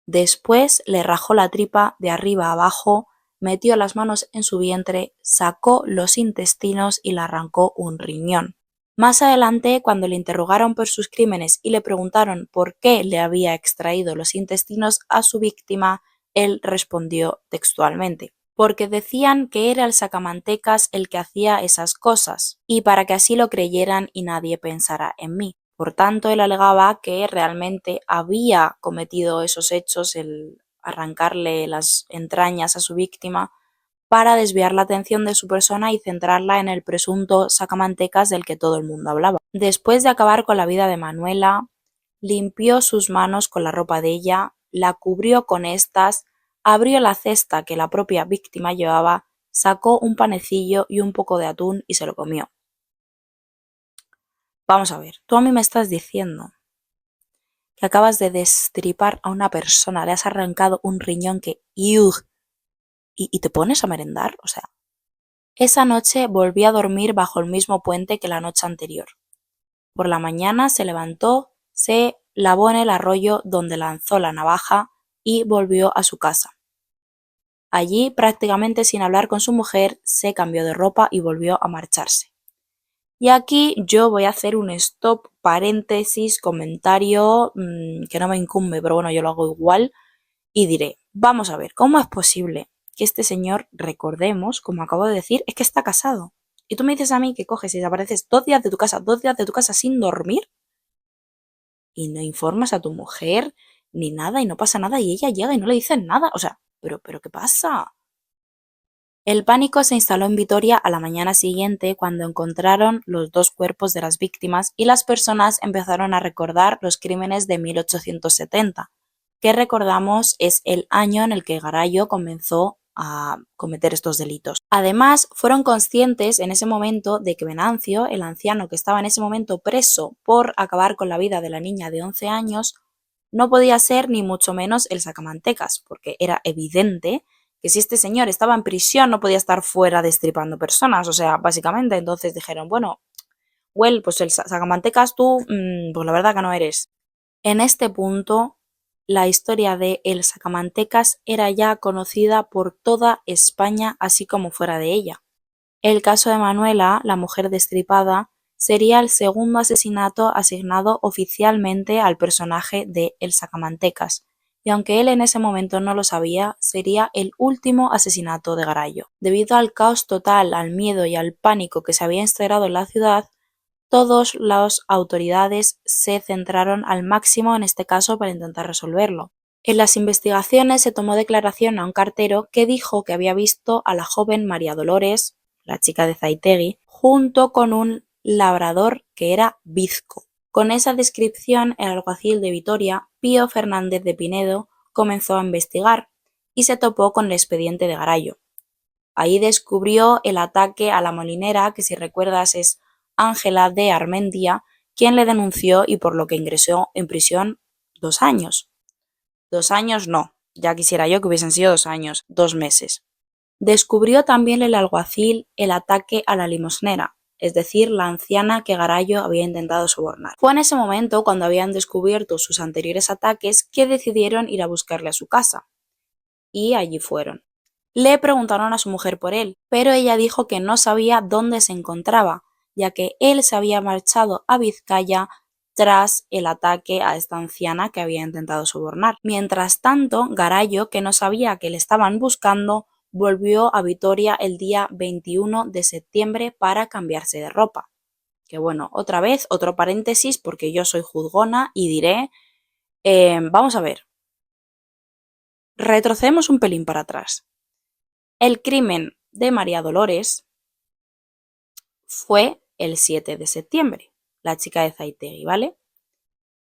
Después le rajó la tripa de arriba a abajo, metió las manos en su vientre, sacó los intestinos y le arrancó un riñón. Más adelante, cuando le interrogaron por sus crímenes y le preguntaron por qué le había extraído los intestinos a su víctima, él respondió textualmente: porque decían que era el sacamantecas el que hacía esas cosas, y para que así lo creyeran y nadie pensara en mí. Por tanto, él alegaba que realmente había cometido esos hechos, el arrancarle las entrañas a su víctima, para desviar la atención de su persona y centrarla en el presunto sacamantecas del que todo el mundo hablaba. Después de acabar con la vida de Manuela, limpió sus manos con la ropa de ella, la cubrió con estas, abrió la cesta que la propia víctima llevaba, sacó un panecillo y un poco de atún y se lo comió. Vamos a ver, tú a mí me estás diciendo que acabas de destripar a una persona, le has arrancado un riñón que y te pones a merendar, o sea. Esa noche volví a dormir bajo el mismo puente que la noche anterior. Por la mañana se levantó, se lavó en el arroyo donde lanzó la navaja y volvió a su casa. Allí, prácticamente sin hablar con su mujer, se cambió de ropa y volvió a marcharse. Y aquí yo voy a hacer un stop, paréntesis, comentario que no me incumbe, pero bueno, yo lo hago igual y diré, vamos a ver, ¿cómo es posible que este señor, recordemos, como acabo de decir, es que está casado? Y tú me dices a mí que coges y desapareces 2 días de tu casa sin dormir y no informas a tu mujer ni nada y no pasa nada y ella llega y no le dicen nada. O sea, pero ¿qué pasa? El pánico se instaló en Vitoria a la mañana siguiente cuando encontraron los 2 cuerpos de las víctimas y las personas empezaron a recordar los crímenes de 1870, que recordamos es el año en el que Garallo comenzó a cometer estos delitos. Además, fueron conscientes en ese momento de que Venancio, el anciano que estaba en ese momento preso por acabar con la vida de la niña de 11 años, no podía ser ni mucho menos el sacamantecas, porque era evidente que si este señor estaba en prisión no podía estar fuera destripando personas, o sea, básicamente. Entonces dijeron, bueno, pues el sacamantecas tú, pues la verdad que no eres. En este punto, la historia de el sacamantecas era ya conocida por toda España, así como fuera de ella. El caso de Manuela, la mujer destripada, sería el segundo asesinato asignado oficialmente al personaje de el sacamantecas, y aunque él en ese momento no lo sabía, sería el último asesinato de Garallo. Debido al caos total, al miedo y al pánico que se había instaurado en la ciudad, todas las autoridades se centraron al máximo en este caso para intentar resolverlo. En las investigaciones se tomó declaración a un cartero que dijo que había visto a la joven María Dolores la chica de Zaitegui, junto con un labrador que era bizco. Con esa descripción, el alguacil de Vitoria, Pío Fernández de Pinedo, comenzó a investigar y se topó con el expediente de Garayo. Ahí descubrió el ataque a la molinera, que si recuerdas es Ángela de Armentia, quien le denunció y por lo que ingresó en prisión 2 años. 2 años no, ya quisiera yo que hubiesen sido 2 años, 2 meses. Descubrió también el alguacil el ataque a la limosnera, es decir, la anciana que Garayo había intentado sobornar. Fue en ese momento, cuando habían descubierto sus anteriores ataques, que decidieron ir a buscarle a su casa. Y allí fueron. Le preguntaron a su mujer por él, pero ella dijo que no sabía dónde se encontraba, ya que él se había marchado a Vizcaya tras el ataque a esta anciana que había intentado sobornar. Mientras tanto, Garayo, que no sabía que le estaban buscando, volvió a Vitoria el día 21 de septiembre para cambiarse de ropa. Que bueno, otra vez, otro paréntesis, porque yo soy juzgona y diré, vamos a ver, retrocedemos un pelín para atrás. El crimen de María Dolores fue el 7 de septiembre, la chica de Zaitegui, ¿vale?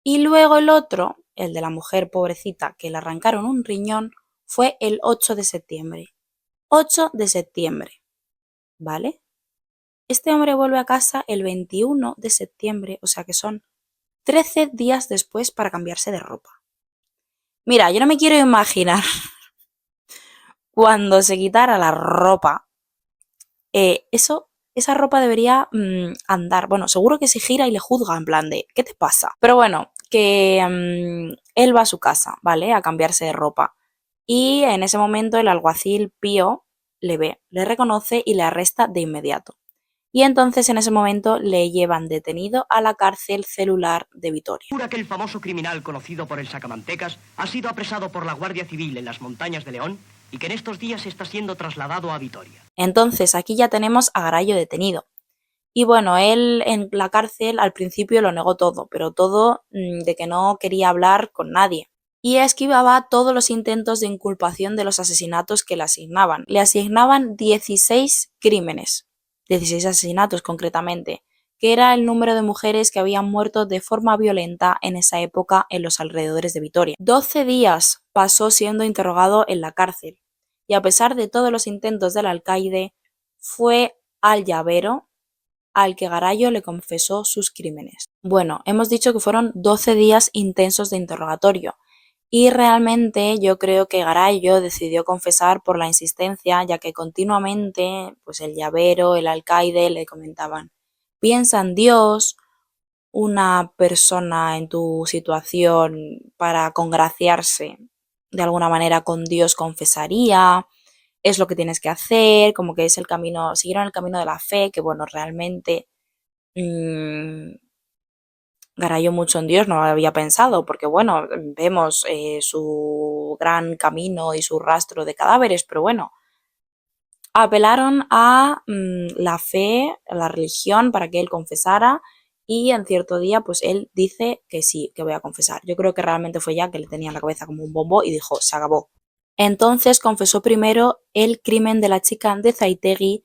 Y luego el otro, el de la mujer pobrecita que le arrancaron un riñón, fue el 8 de septiembre. 8 de septiembre, ¿vale? Este hombre vuelve a casa el 21 de septiembre, o sea que son 13 días después para cambiarse de ropa. Mira, yo no me quiero imaginar cuando se quitara la ropa, esa ropa debería andar. Bueno, seguro que se gira y le juzga en plan de, ¿qué te pasa? Pero bueno, que él va a su casa, ¿vale? A cambiarse de ropa. Y en ese momento el alguacil Pío le ve, le reconoce y le arresta de inmediato. Y entonces en ese momento le llevan detenido a la cárcel celular de Vitoria. Que el famoso criminal conocido por el Sacamantecas ha sido apresado por la Guardia Civil en las montañas de León y que en estos días está siendo trasladado a Vitoria. Entonces aquí ya tenemos a Garayo detenido. Y bueno, él en la cárcel al principio lo negó todo, pero todo de que no quería hablar con nadie. Y esquivaba todos los intentos de inculpación de los asesinatos que le asignaban. Le asignaban 16 crímenes, 16 asesinatos concretamente, que era el número de mujeres que habían muerto de forma violenta en esa época en los alrededores de Vitoria. 12 días pasó siendo interrogado en la cárcel y a pesar de todos los intentos del alcaide, fue al llavero al que Garayo le confesó sus crímenes. Bueno, hemos dicho que fueron 12 días intensos de interrogatorio y realmente yo creo que Garayo decidió confesar por la insistencia, ya que continuamente pues el llavero, el alcaide le comentaban: piensa en Dios, una persona en tu situación para congraciarse de alguna manera con Dios confesaría, es lo que tienes que hacer, como que es el camino, siguieron el camino de la fe, que bueno, realmente Garayo mucho en Dios no lo había pensado, porque bueno, vemos su gran camino y su rastro de cadáveres, pero bueno, apelaron a la fe, a la religión para que él confesara y en cierto día pues él dice que sí, que voy a confesar. Yo creo que realmente fue ya que le tenía en la cabeza como un bombo y dijo, se acabó. Entonces confesó primero el crimen de la chica de Zaitegui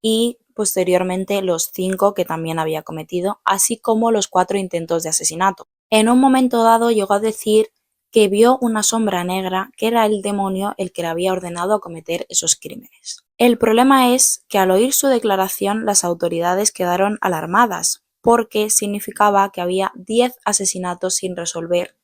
y posteriormente los 5 que también había cometido, así como los 4 intentos de asesinato. En un momento dado llegó a decir que vio una sombra negra que era el demonio el que le había ordenado cometer esos crímenes. El problema es que al oír su declaración las autoridades quedaron alarmadas porque significaba que había 10 asesinatos sin resolver,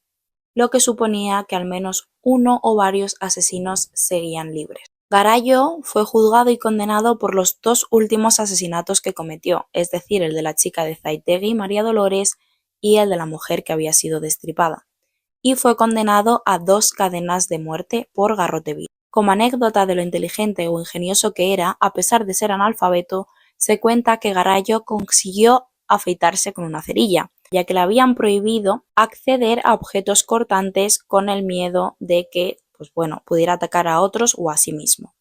lo que suponía que al menos uno o varios asesinos seguían libres. Garayo fue juzgado y condenado por los 2 últimos asesinatos que cometió, es decir, el de la chica de Zaitegui, María Dolores, y el de la mujer que había sido destripada, y fue condenado a 2 cadenas de muerte por garrote vil. Como anécdota de lo inteligente o ingenioso que era, a pesar de ser analfabeto, se cuenta que Garayo consiguió afeitarse con una cerilla, ya que le habían prohibido acceder a objetos cortantes con el miedo de que pudiera atacar a otros o a sí mismo.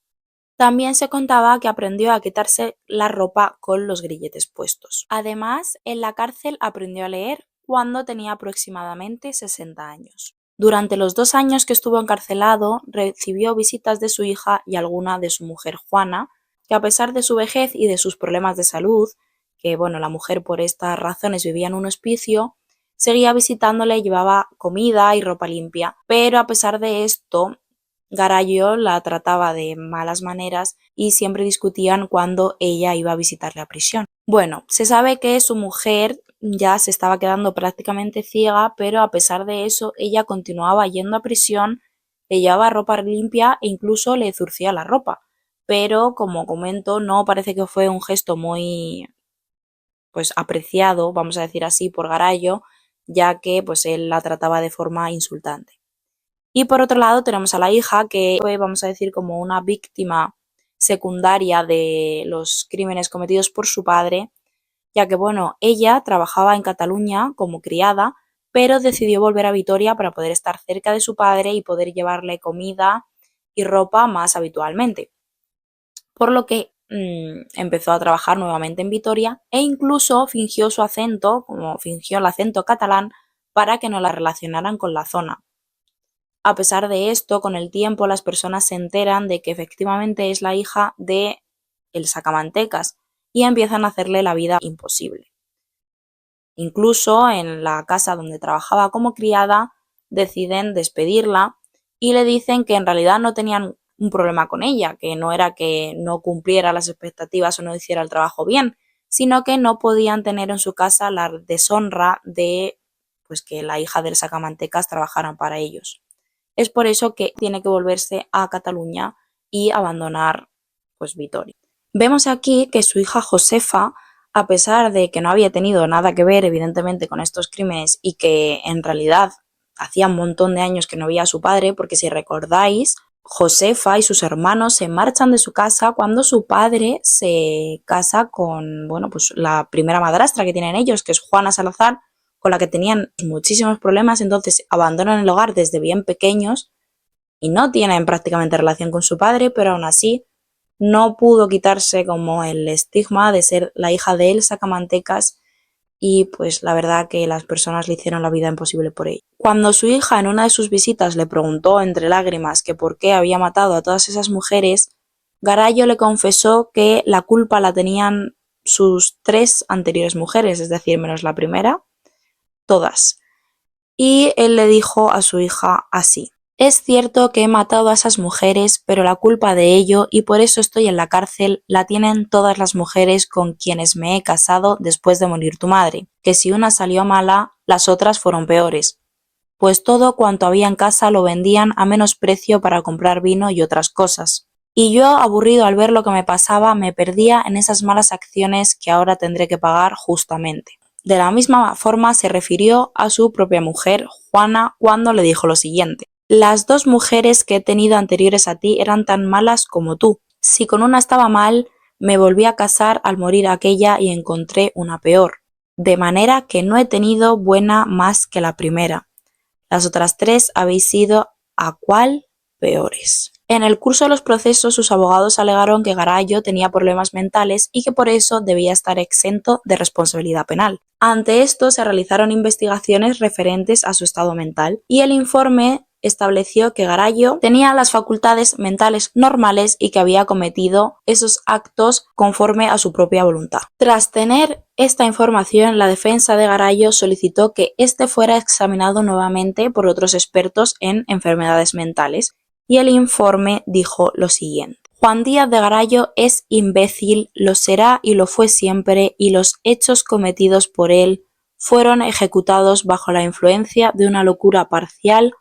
También se contaba que aprendió a quitarse la ropa con los grilletes puestos. Además, en la cárcel aprendió a leer cuando tenía aproximadamente 60 años. Durante los 2 años que estuvo encarcelado, recibió visitas de su hija y alguna de su mujer Juana, que a pesar de su vejez y de sus problemas de salud, que bueno, la mujer por estas razones vivía en un hospicio, seguía visitándole, llevaba comida y ropa limpia, pero a pesar de esto, Garayo la trataba de malas maneras y siempre discutían cuando ella iba a visitarle a prisión. Bueno, se sabe que su mujer ya se estaba quedando prácticamente ciega, pero a pesar de eso, ella continuaba yendo a prisión, le llevaba ropa limpia e incluso le zurcía la ropa. Pero, como comento, no parece que fue un gesto muy apreciado, vamos a decir así, por Garayo, ya que pues él la trataba de forma insultante. Y por otro lado tenemos a la hija, que fue, vamos a decir, como una víctima secundaria de los crímenes cometidos por su padre, ya que bueno, ella trabajaba en Cataluña como criada, pero decidió volver a Vitoria para poder estar cerca de su padre y poder llevarle comida y ropa más habitualmente. Por lo que empezó a trabajar nuevamente en Vitoria e incluso fingió su acento, como fingió el acento catalán, para que no la relacionaran con la zona. A pesar de esto, con el tiempo las personas se enteran de que efectivamente es la hija de el sacamantecas y empiezan a hacerle la vida imposible. Incluso en la casa donde trabajaba como criada deciden despedirla y le dicen que en realidad no tenían un problema con ella, que no era que no cumpliera las expectativas o no hiciera el trabajo bien, sino que no podían tener en su casa la deshonra de que la hija del sacamantecas trabajara para ellos. Es por eso que tiene que volverse a Cataluña y abandonar Vitoria. Vemos aquí que su hija Josefa, a pesar de que no había tenido nada que ver evidentemente con estos crímenes y que en realidad hacía un montón de años que no veía a su padre, porque si recordáis, Josefa y sus hermanos se marchan de su casa cuando su padre se casa con la primera madrastra que tienen ellos, que es Juana Salazar, con la que tenían muchísimos problemas. Entonces abandonan el hogar desde bien pequeños y no tienen prácticamente relación con su padre, pero aún así no pudo quitarse como el estigma de ser la hija de el sacamantecas y la verdad que las personas le hicieron la vida imposible por ella. Cuando su hija en una de sus visitas le preguntó entre lágrimas que por qué había matado a todas esas mujeres, Garayo le confesó que la culpa la tenían sus 3 anteriores mujeres, es decir, menos la primera, todas. Y él le dijo a su hija así: es cierto que he matado a esas mujeres, pero la culpa de ello, y por eso estoy en la cárcel, la tienen todas las mujeres con quienes me he casado después de morir tu madre, que si una salió mala, las otras fueron peores. Pues todo cuanto había en casa lo vendían a menos precio para comprar vino y otras cosas. Y yo, aburrido al ver lo que me pasaba, me perdía en esas malas acciones que ahora tendré que pagar justamente. De la misma forma se refirió a su propia mujer, Juana, cuando le dijo lo siguiente: las 2 mujeres que he tenido anteriores a ti eran tan malas como tú. Si con una estaba mal, me volví a casar al morir aquella y encontré una peor. De manera que no he tenido buena más que la primera. Las otras 3 habéis sido a cuál peores. En el curso de los procesos, sus abogados alegaron que Garayo tenía problemas mentales y que por eso debía estar exento de responsabilidad penal. Ante esto se realizaron investigaciones referentes a su estado mental y el informe estableció que Garayo tenía las facultades mentales normales y que había cometido esos actos conforme a su propia voluntad. Tras tener esta información, la defensa de Garayo solicitó que éste fuera examinado nuevamente por otros expertos en enfermedades mentales y el informe dijo lo siguiente: Juan Díaz de Garayo es imbécil, lo será y lo fue siempre, y los hechos cometidos por él fueron ejecutados bajo la influencia de una locura parcial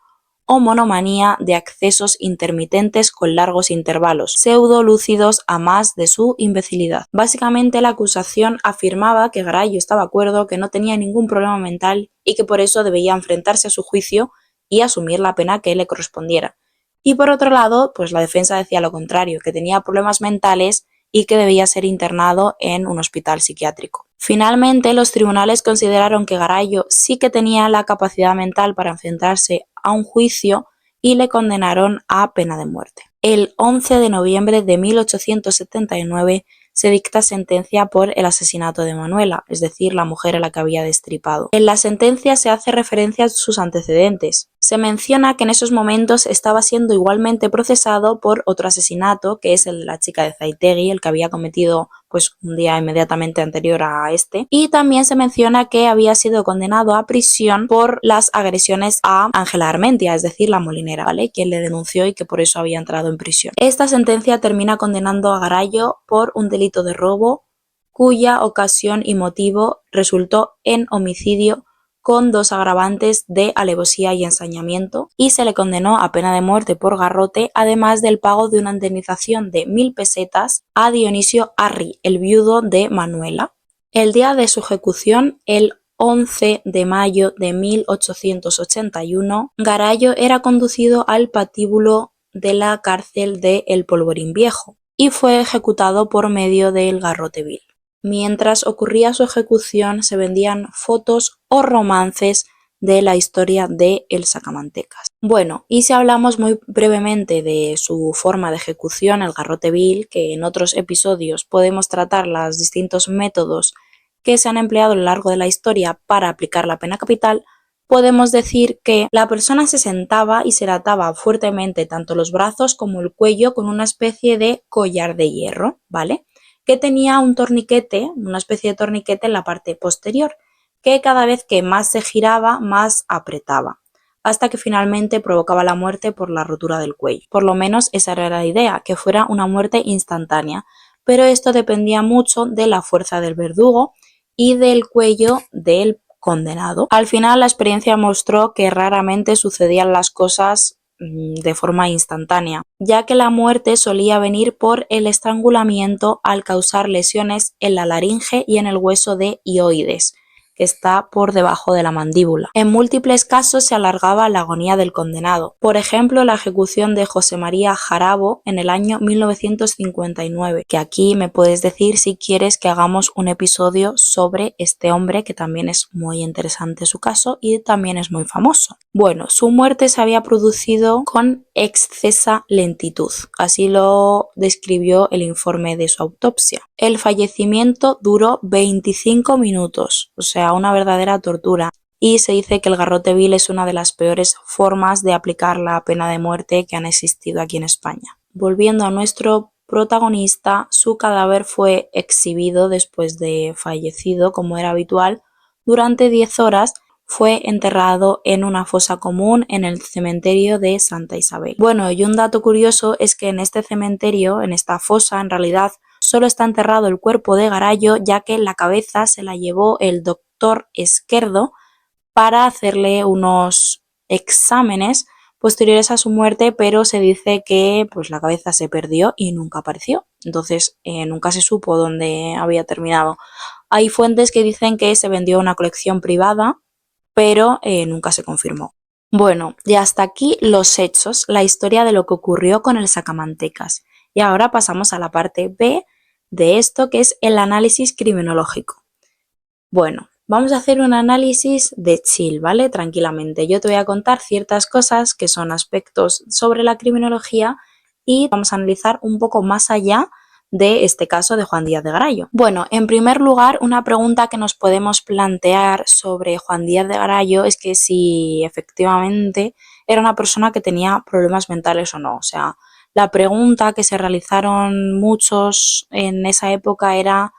o monomanía de accesos intermitentes con largos intervalos, pseudolúcidos a más de su imbecilidad. Básicamente la acusación afirmaba que Garayo estaba de acuerdo, que no tenía ningún problema mental y que por eso debía enfrentarse a su juicio y asumir la pena que le correspondiera. Y por otro lado, la defensa decía lo contrario, que tenía problemas mentales y que debía ser internado en un hospital psiquiátrico. Finalmente, los tribunales consideraron que Garayo sí que tenía la capacidad mental para enfrentarse a un juicio y le condenaron a pena de muerte. El 11 de noviembre de 1879 se dicta sentencia por el asesinato de Manuela, es decir, la mujer a la que había destripado. En la sentencia se hace referencia a sus antecedentes. Se menciona que en esos momentos estaba siendo igualmente procesado por otro asesinato, que es el de la chica de Zaitegi, el que había cometido pues un día inmediatamente anterior a este, y también se menciona que había sido condenado a prisión por las agresiones a Ángela Armentia, es decir, la molinera, ¿vale? Quien le denunció y que por eso había entrado en prisión. Esta sentencia termina condenando a Garayo por un delito de robo, cuya ocasión y motivo resultó en homicidio con 2 agravantes de alevosía y ensañamiento, y se le condenó a pena de muerte por garrote, además del pago de una indemnización de 1000 pesetas a Dionisio Arri, el viudo de Manuela. El día de su ejecución, el 11 de mayo de 1881, Garayo era conducido al patíbulo de la cárcel de El Polvorín Viejo y fue ejecutado por medio del garrote vil. Mientras ocurría su ejecución, se vendían fotos o romances de la historia de El Sacamantecas. Bueno, y si hablamos muy brevemente de su forma de ejecución, el garrote vil, que en otros episodios podemos tratar los distintos métodos que se han empleado a lo largo de la historia para aplicar la pena capital, podemos decir que la persona se sentaba y se le ataba fuertemente tanto los brazos como el cuello con una especie de collar de hierro, ¿vale? Que tenía un torniquete, una especie de torniquete en la parte posterior, que cada vez que más se giraba, más apretaba, hasta que finalmente provocaba la muerte por la rotura del cuello. Por lo menos esa era la idea, que fuera una muerte instantánea, pero esto dependía mucho de la fuerza del verdugo y del cuello del condenado. Al final la experiencia mostró que raramente sucedían las cosas de forma instantánea, ya que la muerte solía venir por el estrangulamiento al causar lesiones en la laringe y en el hueso de hioides, que está por debajo de la mandíbula. En múltiples casos se alargaba la agonía del condenado. Por ejemplo, la ejecución de José María Jarabo en el año 1959, que aquí me puedes decir si quieres que hagamos un episodio sobre este hombre, que también es muy interesante su caso y también es muy famoso. Bueno, su muerte se había producido con excesa lentitud, así lo describió el informe de su autopsia. El fallecimiento duró 25 minutos, o sea, una verdadera tortura, y se dice que el garrote vil es una de las peores formas de aplicar la pena de muerte que han existido aquí en España. Volviendo a nuestro protagonista, su cadáver fue exhibido después de fallecido, como era habitual, durante 10 horas. Fue enterrado en una fosa común en el cementerio de Santa Isabel. Bueno, y un dato curioso es que en este cementerio, en esta fosa, en realidad solo está enterrado el cuerpo de Garayo, ya que la cabeza se la llevó el doctor Esquerdo para hacerle unos exámenes posteriores a su muerte, pero se dice que pues, la cabeza se perdió y nunca apareció. Entonces nunca se supo dónde había terminado. Hay fuentes que dicen que se vendió a una colección privada, pero nunca se confirmó. Bueno, y hasta aquí los hechos, la historia de lo que ocurrió con el Sacamantecas. Y ahora pasamos a la parte B de esto, que es el análisis criminológico. Bueno, vamos a hacer un análisis de chill, ¿vale? Tranquilamente. Yo te voy a contar ciertas cosas que son aspectos sobre la criminología y vamos a analizar un poco más allá de este caso de Juan Díaz de Garayo. Bueno, en primer lugar, una pregunta que nos podemos plantear sobre Juan Díaz de Garayo es que si efectivamente era una persona que tenía problemas mentales o no. O sea, la pregunta que se realizaron muchos en esa época era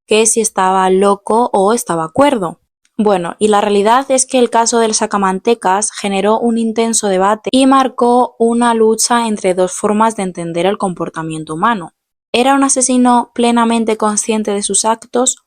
que si estaba loco o estaba cuerdo. Bueno, y la realidad es que el caso del Sacamantecas generó un intenso debate y marcó una lucha entre dos formas de entender el comportamiento humano. ¿Era un asesino plenamente consciente de sus actos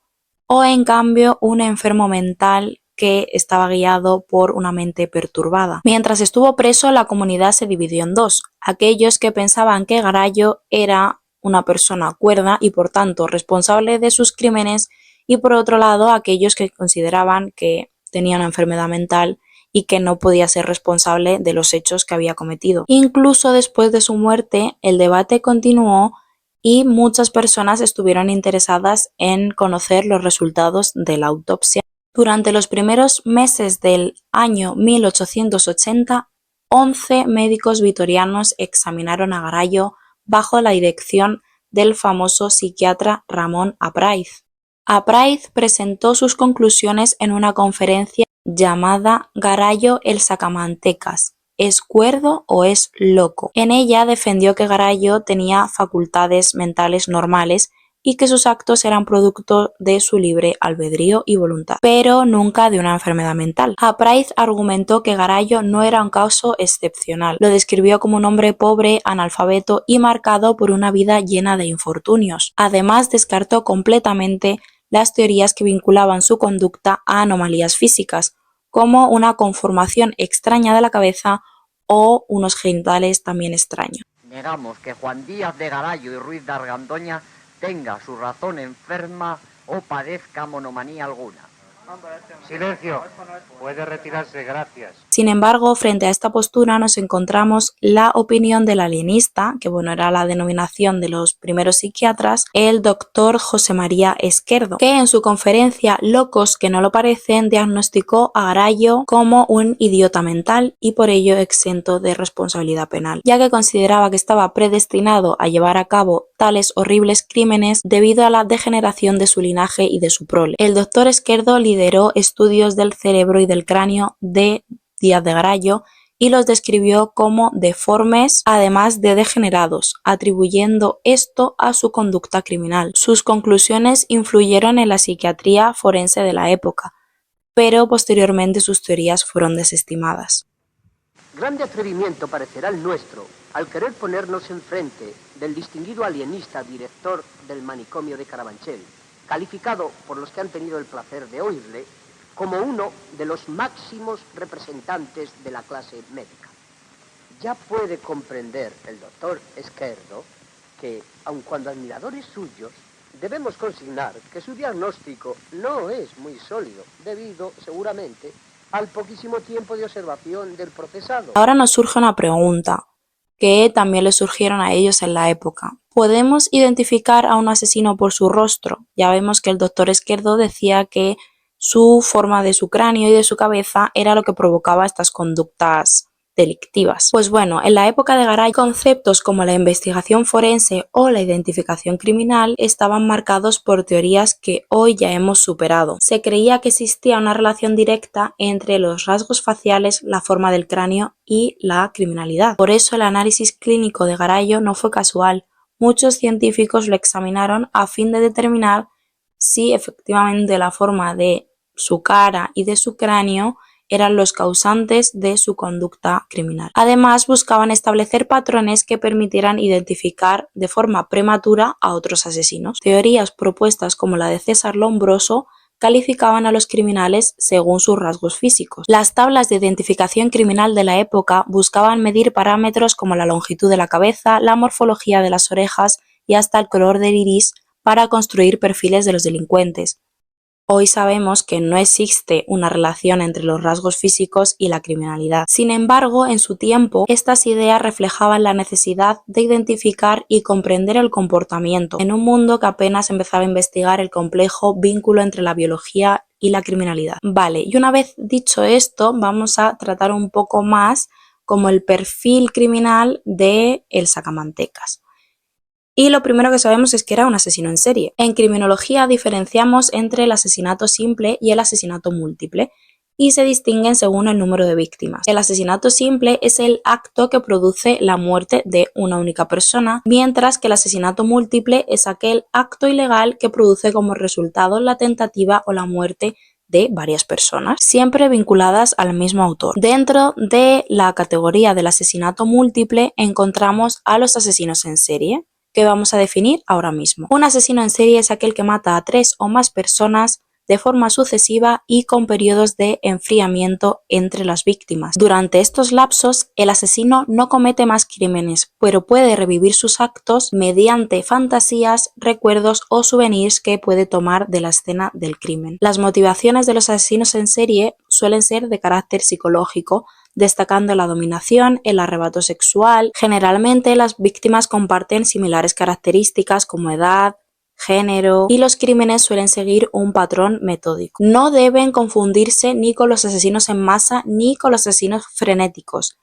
o en cambio un enfermo mental que estaba guiado por una mente perturbada? Mientras estuvo preso, la comunidad se dividió en dos: aquellos que pensaban que Garayo era una persona cuerda y por tanto responsable de sus crímenes, y por otro lado aquellos que consideraban que tenía una enfermedad mental y que no podía ser responsable de los hechos que había cometido. Incluso después de su muerte, el debate continuó y muchas personas estuvieron interesadas en conocer los resultados de la autopsia. Durante los primeros meses del año 1880, 11 médicos vitorianos examinaron a Garayo bajo la dirección del famoso psiquiatra Ramón Apraiz. Apraiz presentó sus conclusiones en una conferencia llamada Garayo el Sacamantecas. ¿Es cuerdo o es loco? En ella defendió que Garayo tenía facultades mentales normales y que sus actos eran producto de su libre albedrío y voluntad, pero nunca de una enfermedad mental. Apraiz argumentó que Garayo no era un caso excepcional. Lo describió como un hombre pobre, analfabeto y marcado por una vida llena de infortunios. Además, descartó completamente las teorías que vinculaban su conducta a anomalías físicas, como una conformación extraña de la cabeza o unos genitales también extraños. Negamos que Juan Díaz de Garayo y Ruiz de Argandoña tenga su razón enferma o padezca monomanía alguna. Silencio. Puede retirarse, gracias. Sin embargo, frente a esta postura nos encontramos la opinión del alienista, que era la denominación de los primeros psiquiatras, el doctor José María Esquerdo, que en su conferencia Locos que no lo parecen diagnosticó a Garayo como un idiota mental y por ello exento de responsabilidad penal, ya que consideraba que estaba predestinado a llevar a cabo tales horribles crímenes debido a la degeneración de su linaje y de su prole. El doctor Esquerdo lideró estudios del cerebro y del cráneo de Díaz de Garayo y los describió como deformes, además de degenerados, atribuyendo esto a su conducta criminal. Sus conclusiones influyeron en la psiquiatría forense de la época, pero posteriormente sus teorías fueron desestimadas. Grande atrevimiento parecerá el nuestro al querer ponernos enfrente del distinguido alienista director del manicomio de Carabanchel, calificado por los que han tenido el placer de oírle como uno de los máximos representantes de la clase médica. Ya puede comprender el doctor Esquerdo que, aun cuando admiradores suyos, debemos consignar que su diagnóstico no es muy sólido, debido, seguramente, al poquísimo tiempo de observación del procesado. Ahora nos surge una pregunta, que también le surgieron a ellos en la época. ¿Podemos identificar a un asesino por su rostro? Ya vemos que el doctor Esquerdo decía que su forma de su cráneo y de su cabeza era lo que provocaba estas conductas delictivas. Pues bueno, en la época de Garay, conceptos como la investigación forense o la identificación criminal estaban marcados por teorías que hoy ya hemos superado. Se creía que existía una relación directa entre los rasgos faciales, la forma del cráneo y la criminalidad. Por eso el análisis clínico de Garayo no fue casual. Muchos científicos lo examinaron a fin de determinar si efectivamente la forma de su cara y de su cráneo eran los causantes de su conducta criminal. Además, buscaban establecer patrones que permitieran identificar de forma prematura a otros asesinos. Teorías propuestas como la de César Lombroso calificaban a los criminales según sus rasgos físicos. Las tablas de identificación criminal de la época buscaban medir parámetros como la longitud de la cabeza, la morfología de las orejas y hasta el color del iris para construir perfiles de los delincuentes. Hoy sabemos que no existe una relación entre los rasgos físicos y la criminalidad. Sin embargo, en su tiempo, estas ideas reflejaban la necesidad de identificar y comprender el comportamiento en un mundo que apenas empezaba a investigar el complejo vínculo entre la biología y la criminalidad. Vale, y una vez dicho esto, vamos a tratar un poco más como el perfil criminal de el Sacamantecas. Y lo primero que sabemos es que era un asesino en serie. En criminología diferenciamos entre el asesinato simple y el asesinato múltiple y se distinguen según el número de víctimas. El asesinato simple es el acto que produce la muerte de una única persona, mientras que el asesinato múltiple es aquel acto ilegal que produce como resultado la tentativa o la muerte de varias personas, siempre vinculadas al mismo autor. Dentro de la categoría del asesinato múltiple encontramos a los asesinos en serie, que vamos a definir ahora mismo. Un asesino en serie es aquel que mata a 3 o más personas de forma sucesiva y con periodos de enfriamiento entre las víctimas. Durante estos lapsos, el asesino no comete más crímenes, pero puede revivir sus actos mediante fantasías, recuerdos o souvenirs que puede tomar de la escena del crimen. Las motivaciones de los asesinos en serie suelen ser de carácter psicológico, destacando la dominación, el arrebato sexual. Generalmente las víctimas comparten similares características como edad, género y los crímenes suelen seguir un patrón metódico. No deben confundirse ni con los asesinos en masa ni con los asesinos frenéticos,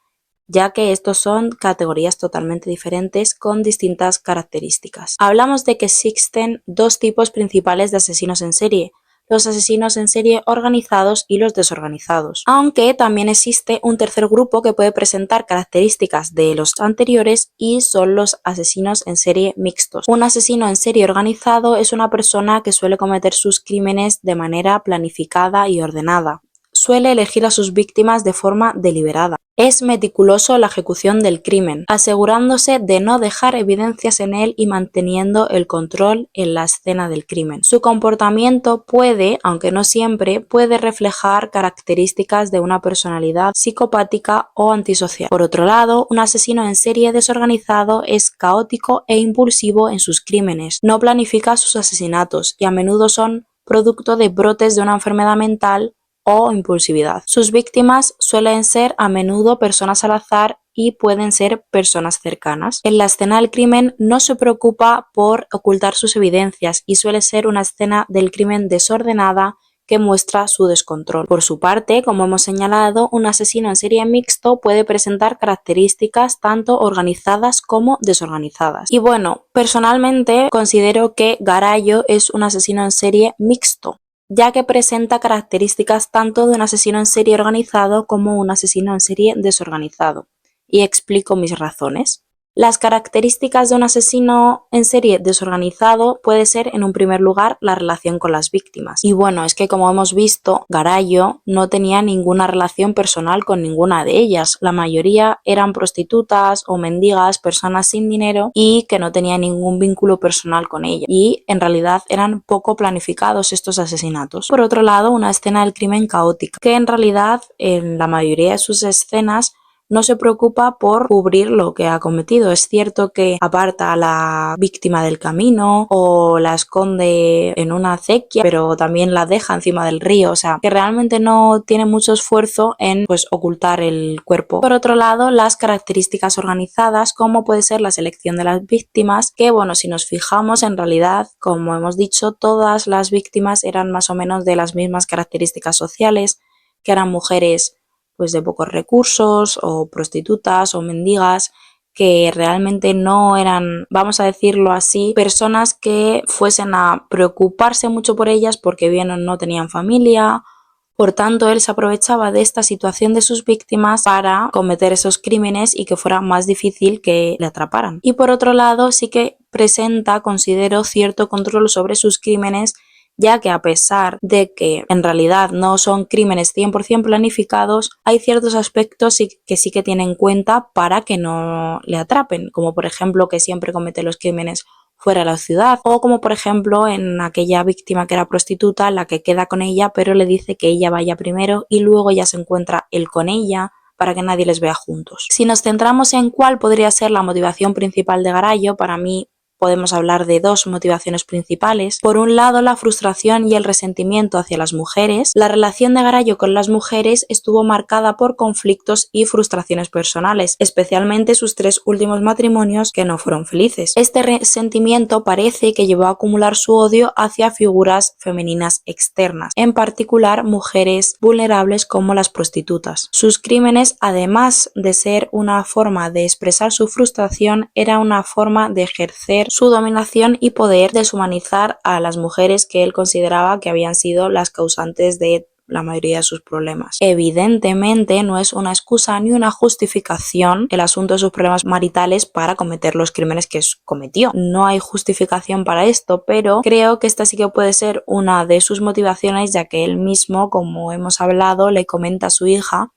ya que estos son categorías totalmente diferentes con distintas características. Hablamos de que existen dos tipos principales de asesinos en serie: los asesinos en serie organizados y los desorganizados. Aunque también existe un tercer grupo que puede presentar características de los anteriores y son los asesinos en serie mixtos. Un asesino en serie organizado es una persona que suele cometer sus crímenes de manera planificada y ordenada. Suele elegir a sus víctimas de forma deliberada. Es meticuloso en la ejecución del crimen, asegurándose de no dejar evidencias en él y manteniendo el control en la escena del crimen. Su comportamiento puede, aunque no siempre, puede reflejar características de una personalidad psicopática o antisocial. Por otro lado, un asesino en serie desorganizado es caótico e impulsivo en sus crímenes. No planifica sus asesinatos y a menudo son producto de brotes de una enfermedad mental o impulsividad. Sus víctimas suelen ser a menudo personas al azar y pueden ser personas cercanas. En la escena del crimen no se preocupa por ocultar sus evidencias y suele ser una escena del crimen desordenada que muestra su descontrol. Por su parte, como hemos señalado, un asesino en serie mixto puede presentar características tanto organizadas como desorganizadas. Y bueno, personalmente considero que Garayo es un asesino en serie mixto, ya que presenta características tanto de un asesino en serie organizado como un asesino en serie desorganizado. Y explico mis razones. Las características de un asesino en serie desorganizado puede ser, en un primer lugar, la relación con las víctimas. Y bueno, es que como hemos visto, Garayo no tenía ninguna relación personal con ninguna de ellas. La mayoría eran prostitutas o mendigas, personas sin dinero y que no tenían ningún vínculo personal con ella. Y en realidad eran poco planificados estos asesinatos. Por otro lado, una escena del crimen caótica, que en realidad en la mayoría de sus escenas no se preocupa por cubrir lo que ha cometido. Es cierto que aparta a la víctima del camino o la esconde en una acequia, pero también la deja encima del río, o sea, que realmente no tiene mucho esfuerzo en ocultar el cuerpo. Por otro lado, las características organizadas, como puede ser la selección de las víctimas, que bueno, si nos fijamos, en realidad, como hemos dicho, todas las víctimas eran más o menos de las mismas características sociales, que eran mujeres de pocos recursos o prostitutas o mendigas, que realmente no eran, vamos a decirlo así, personas que fuesen a preocuparse mucho por ellas porque bien o no tenían familia. Por tanto, él se aprovechaba de esta situación de sus víctimas para cometer esos crímenes y que fuera más difícil que le atraparan. Y por otro lado, sí que presenta, considero, cierto control sobre sus crímenes, ya que a pesar de que en realidad no son crímenes 100% planificados, hay ciertos aspectos que sí que tiene en cuenta para que no le atrapen, como por ejemplo que siempre comete los crímenes fuera de la ciudad, o como por ejemplo en aquella víctima que era prostituta, la que queda con ella pero le dice que ella vaya primero y luego ya se encuentra él con ella para que nadie les vea juntos. Si nos centramos en cuál podría ser la motivación principal de Garayo, para mí podemos hablar de dos motivaciones principales. Por un lado, la frustración y el resentimiento hacia las mujeres. La relación de Garayo con las mujeres estuvo marcada por conflictos y frustraciones personales, especialmente sus 3 últimos matrimonios que no fueron felices. Este resentimiento parece que llevó a acumular su odio hacia figuras femeninas externas, en particular mujeres vulnerables como las prostitutas. Sus crímenes, además de ser una forma de expresar su frustración, era una forma de ejercer su dominación y poder, deshumanizar a las mujeres que él consideraba que habían sido las causantes de la mayoría de sus problemas. Evidentemente no es una excusa ni una justificación el asunto de sus problemas maritales para cometer los crímenes que cometió. No hay justificación para esto, pero creo que esta sí que puede ser una de sus motivaciones, ya que él mismo, como hemos hablado, le comenta a su hija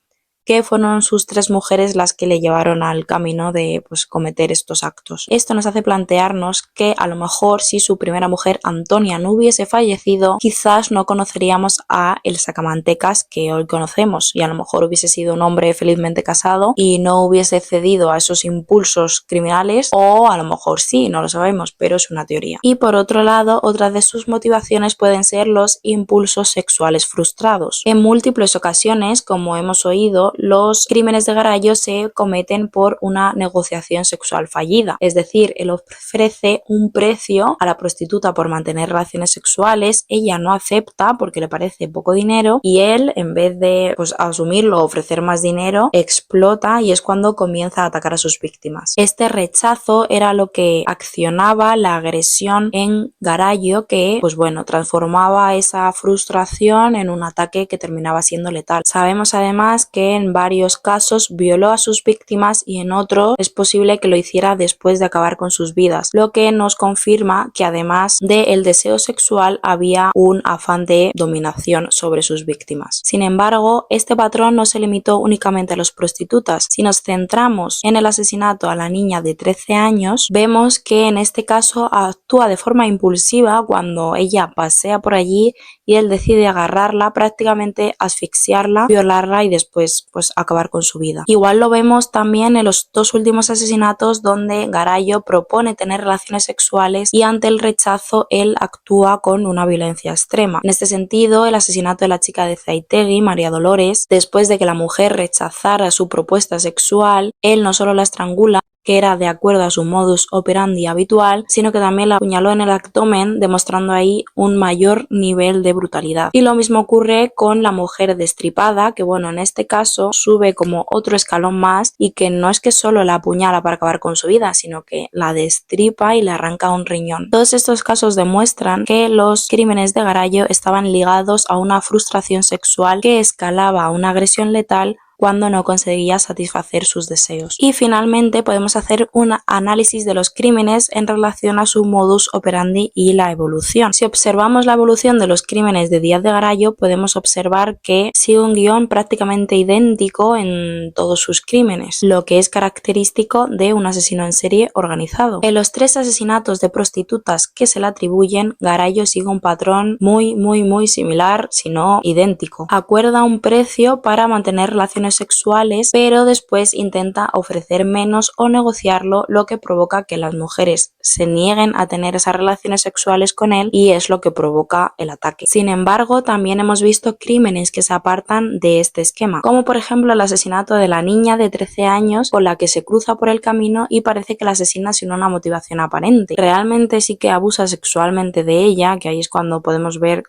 que fueron sus 3 mujeres las que le llevaron al camino de cometer estos actos. Esto nos hace plantearnos que a lo mejor si su primera mujer, Antonia, no hubiese fallecido, quizás no conoceríamos a el sacamantecas que hoy conocemos, y a lo mejor hubiese sido un hombre felizmente casado y no hubiese cedido a esos impulsos criminales, o a lo mejor sí, no lo sabemos, pero es una teoría. Y por otro lado, otra de sus motivaciones pueden ser los impulsos sexuales frustrados. En múltiples ocasiones, como hemos oído, los crímenes de Garayo se cometen por una negociación sexual fallida, es decir, él ofrece un precio a la prostituta por mantener relaciones sexuales, ella no acepta porque le parece poco dinero y él, en vez de asumirlo o ofrecer más dinero, explota y es cuando comienza a atacar a sus víctimas. Este rechazo era lo que accionaba la agresión en Garayo, que transformaba esa frustración en un ataque que terminaba siendo letal. Sabemos además que en varios casos violó a sus víctimas y en otros es posible que lo hiciera después de acabar con sus vidas, lo que nos confirma que además del deseo sexual había un afán de dominación sobre sus víctimas. Sin embargo, este patrón no se limitó únicamente a las prostitutas. Si nos centramos en el asesinato a la niña de 13 años, vemos que en este caso actúa de forma impulsiva cuando ella pasea por allí y él decide agarrarla, prácticamente asfixiarla, violarla y después acabar con su vida. Igual lo vemos también en los dos últimos asesinatos donde Garayo propone tener relaciones sexuales y ante el rechazo él actúa con una violencia extrema. En este sentido, el asesinato de la chica de Zaitegui, María Dolores, después de que la mujer rechazara su propuesta sexual, él no solo la estrangula, que era de acuerdo a su modus operandi habitual, sino que también la apuñaló en el abdomen, demostrando ahí un mayor nivel de brutalidad. Y lo mismo ocurre con la mujer destripada, que en este caso sube como otro escalón más y que no es que solo la apuñala para acabar con su vida, sino que la destripa y le arranca un riñón. Todos estos casos demuestran que los crímenes de Garayo estaban ligados a una frustración sexual que escalaba a una agresión letal cuando no conseguía satisfacer sus deseos. Y finalmente podemos hacer un análisis de los crímenes en relación a su modus operandi y la evolución. Si observamos la evolución de los crímenes de Díaz de Garayo, podemos observar que sigue un guión prácticamente idéntico en todos sus crímenes, lo que es característico de un asesino en serie organizado. En los 3 asesinatos de prostitutas que se le atribuyen, Garayo sigue un patrón muy similar, si no idéntico. Acuerda un precio para mantener relaciones sexuales, pero después intenta ofrecer menos o negociarlo, lo que provoca que las mujeres se nieguen a tener esas relaciones sexuales con él y es lo que provoca el ataque. Sin embargo, también hemos visto crímenes que se apartan de este esquema, como por ejemplo el asesinato de la niña de 13 años con la que se cruza por el camino y parece que la asesina sin una motivación aparente. Realmente sí que abusa sexualmente de ella, que ahí es cuando podemos ver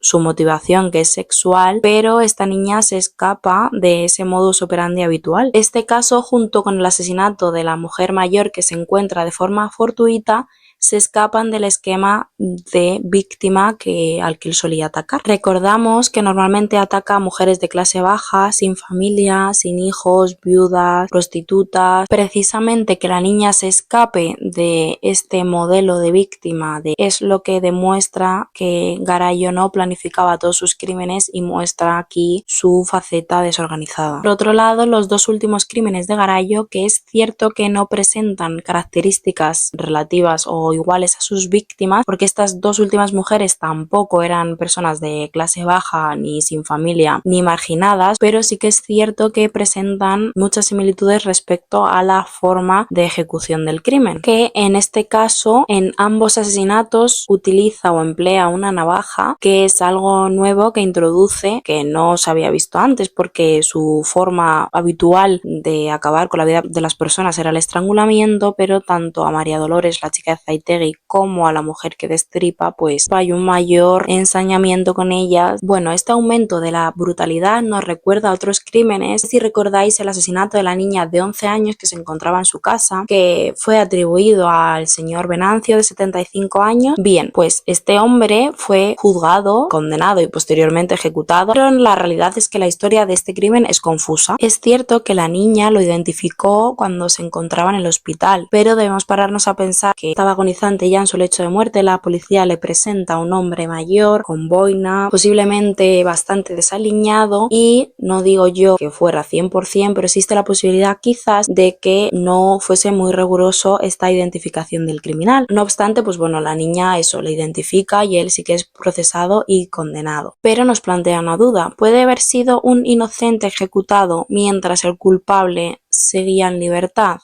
su motivación, que es sexual, pero esta niña se escapa de ese modus operandi habitual. Este caso, junto con el asesinato de la mujer mayor que se encuentra de forma fortuita, se escapan del esquema de víctima al que él solía atacar. Recordamos que normalmente ataca a mujeres de clase baja, sin familia, sin hijos, viudas, prostitutas. Precisamente que la niña se escape de este modelo de víctima es lo que demuestra que Garayo no planificaba todos sus crímenes y muestra aquí su faceta desorganizada. Por otro lado, los 2 últimos crímenes de Garayo, que es cierto que no presentan características relativas o iguales a sus víctimas, porque estas 2 últimas mujeres tampoco eran personas de clase baja, ni sin familia, ni marginadas, pero sí que es cierto que presentan muchas similitudes respecto a la forma de ejecución del crimen, que en este caso, en ambos asesinatos utiliza o emplea una navaja, que es algo nuevo que introduce, que no se había visto antes, porque su forma habitual de acabar con la vida de las personas era el estrangulamiento, pero tanto a María Dolores, la chica de Zaitegui, como a la mujer que destripa, pues hay un mayor ensañamiento con ellas. Este aumento de la brutalidad nos recuerda a otros crímenes. Si recordáis el asesinato de la niña de 11 años que se encontraba en su casa, que fue atribuido al señor Venancio de 75 años. Bien, pues este hombre fue juzgado, condenado y posteriormente ejecutado, pero la realidad es que la historia de este crimen es confusa. Es cierto que la niña lo identificó cuando se encontraba en el hospital, pero debemos pararnos a pensar que estaba agonizante ya en su lecho de muerte. La policía le presenta a un hombre mayor, con boina, posiblemente bastante desaliñado, y no digo yo que fuera 100%, pero existe la posibilidad quizás de que no fuese muy riguroso esta identificación del criminal. No obstante, la niña eso le identifica y él sí que es procesado y condenado. Pero nos plantea una duda: ¿puede haber sido un inocente ejecutado mientras el culpable seguía en libertad?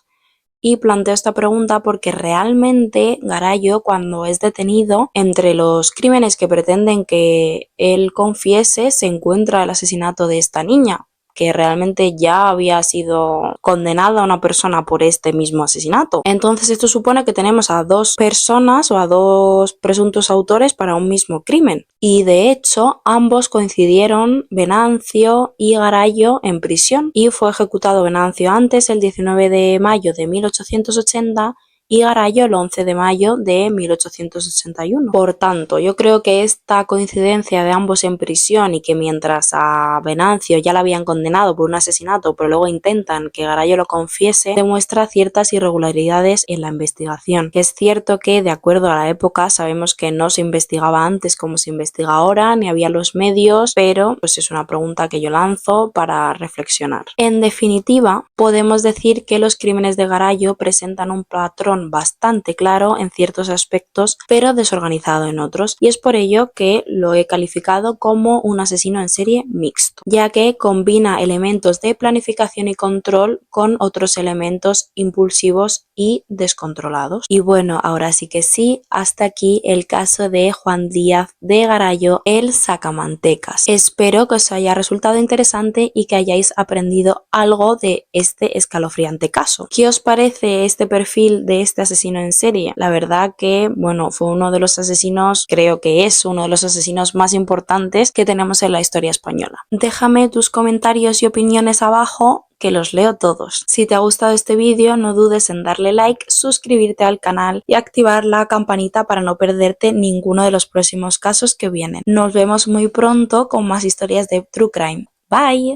Y planteo esta pregunta porque realmente Garayo, cuando es detenido, entre los crímenes que pretenden que él confiese se encuentra el asesinato de esta niña, que realmente ya había sido condenada una persona por este mismo asesinato. Entonces esto supone que tenemos a dos personas o a dos presuntos autores para un mismo crimen. Y de hecho ambos coincidieron, Venancio y Garallo, en prisión, y fue ejecutado Venancio antes, el 19 de mayo de 1880, y Garallo el 11 de mayo de 1881. Por tanto, yo creo que esta coincidencia de ambos en prisión y que mientras a Venancio ya la habían condenado por un asesinato, pero luego intentan que Garallo lo confiese, demuestra ciertas irregularidades en la investigación. Que es cierto que, de acuerdo a la época, sabemos que no se investigaba antes como se investiga ahora, ni había los medios, pero pues es una pregunta que yo lanzo para reflexionar. En definitiva, podemos decir que los crímenes de Garallo presentan un patrón bastante claro en ciertos aspectos, pero desorganizado en otros, y es por ello que lo he calificado como un asesino en serie mixto, ya que combina elementos de planificación y control con otros elementos impulsivos y descontrolados. Y bueno, ahora sí que sí, hasta aquí el caso de Juan Díaz de Garallo, el sacamantecas. Espero que os haya resultado interesante y que hayáis aprendido algo de este escalofriante caso. ¿Qué os parece este perfil de este asesino en serie? La verdad que, bueno, fue uno de los asesinos, creo que es uno de los asesinos más importantes que tenemos en la historia española. Déjame tus comentarios y opiniones abajo, que los leo todos. Si te ha gustado este vídeo, no dudes en darle like, suscribirte al canal y activar la campanita para no perderte ninguno de los próximos casos que vienen. Nos vemos muy pronto con más historias de True Crime. Bye.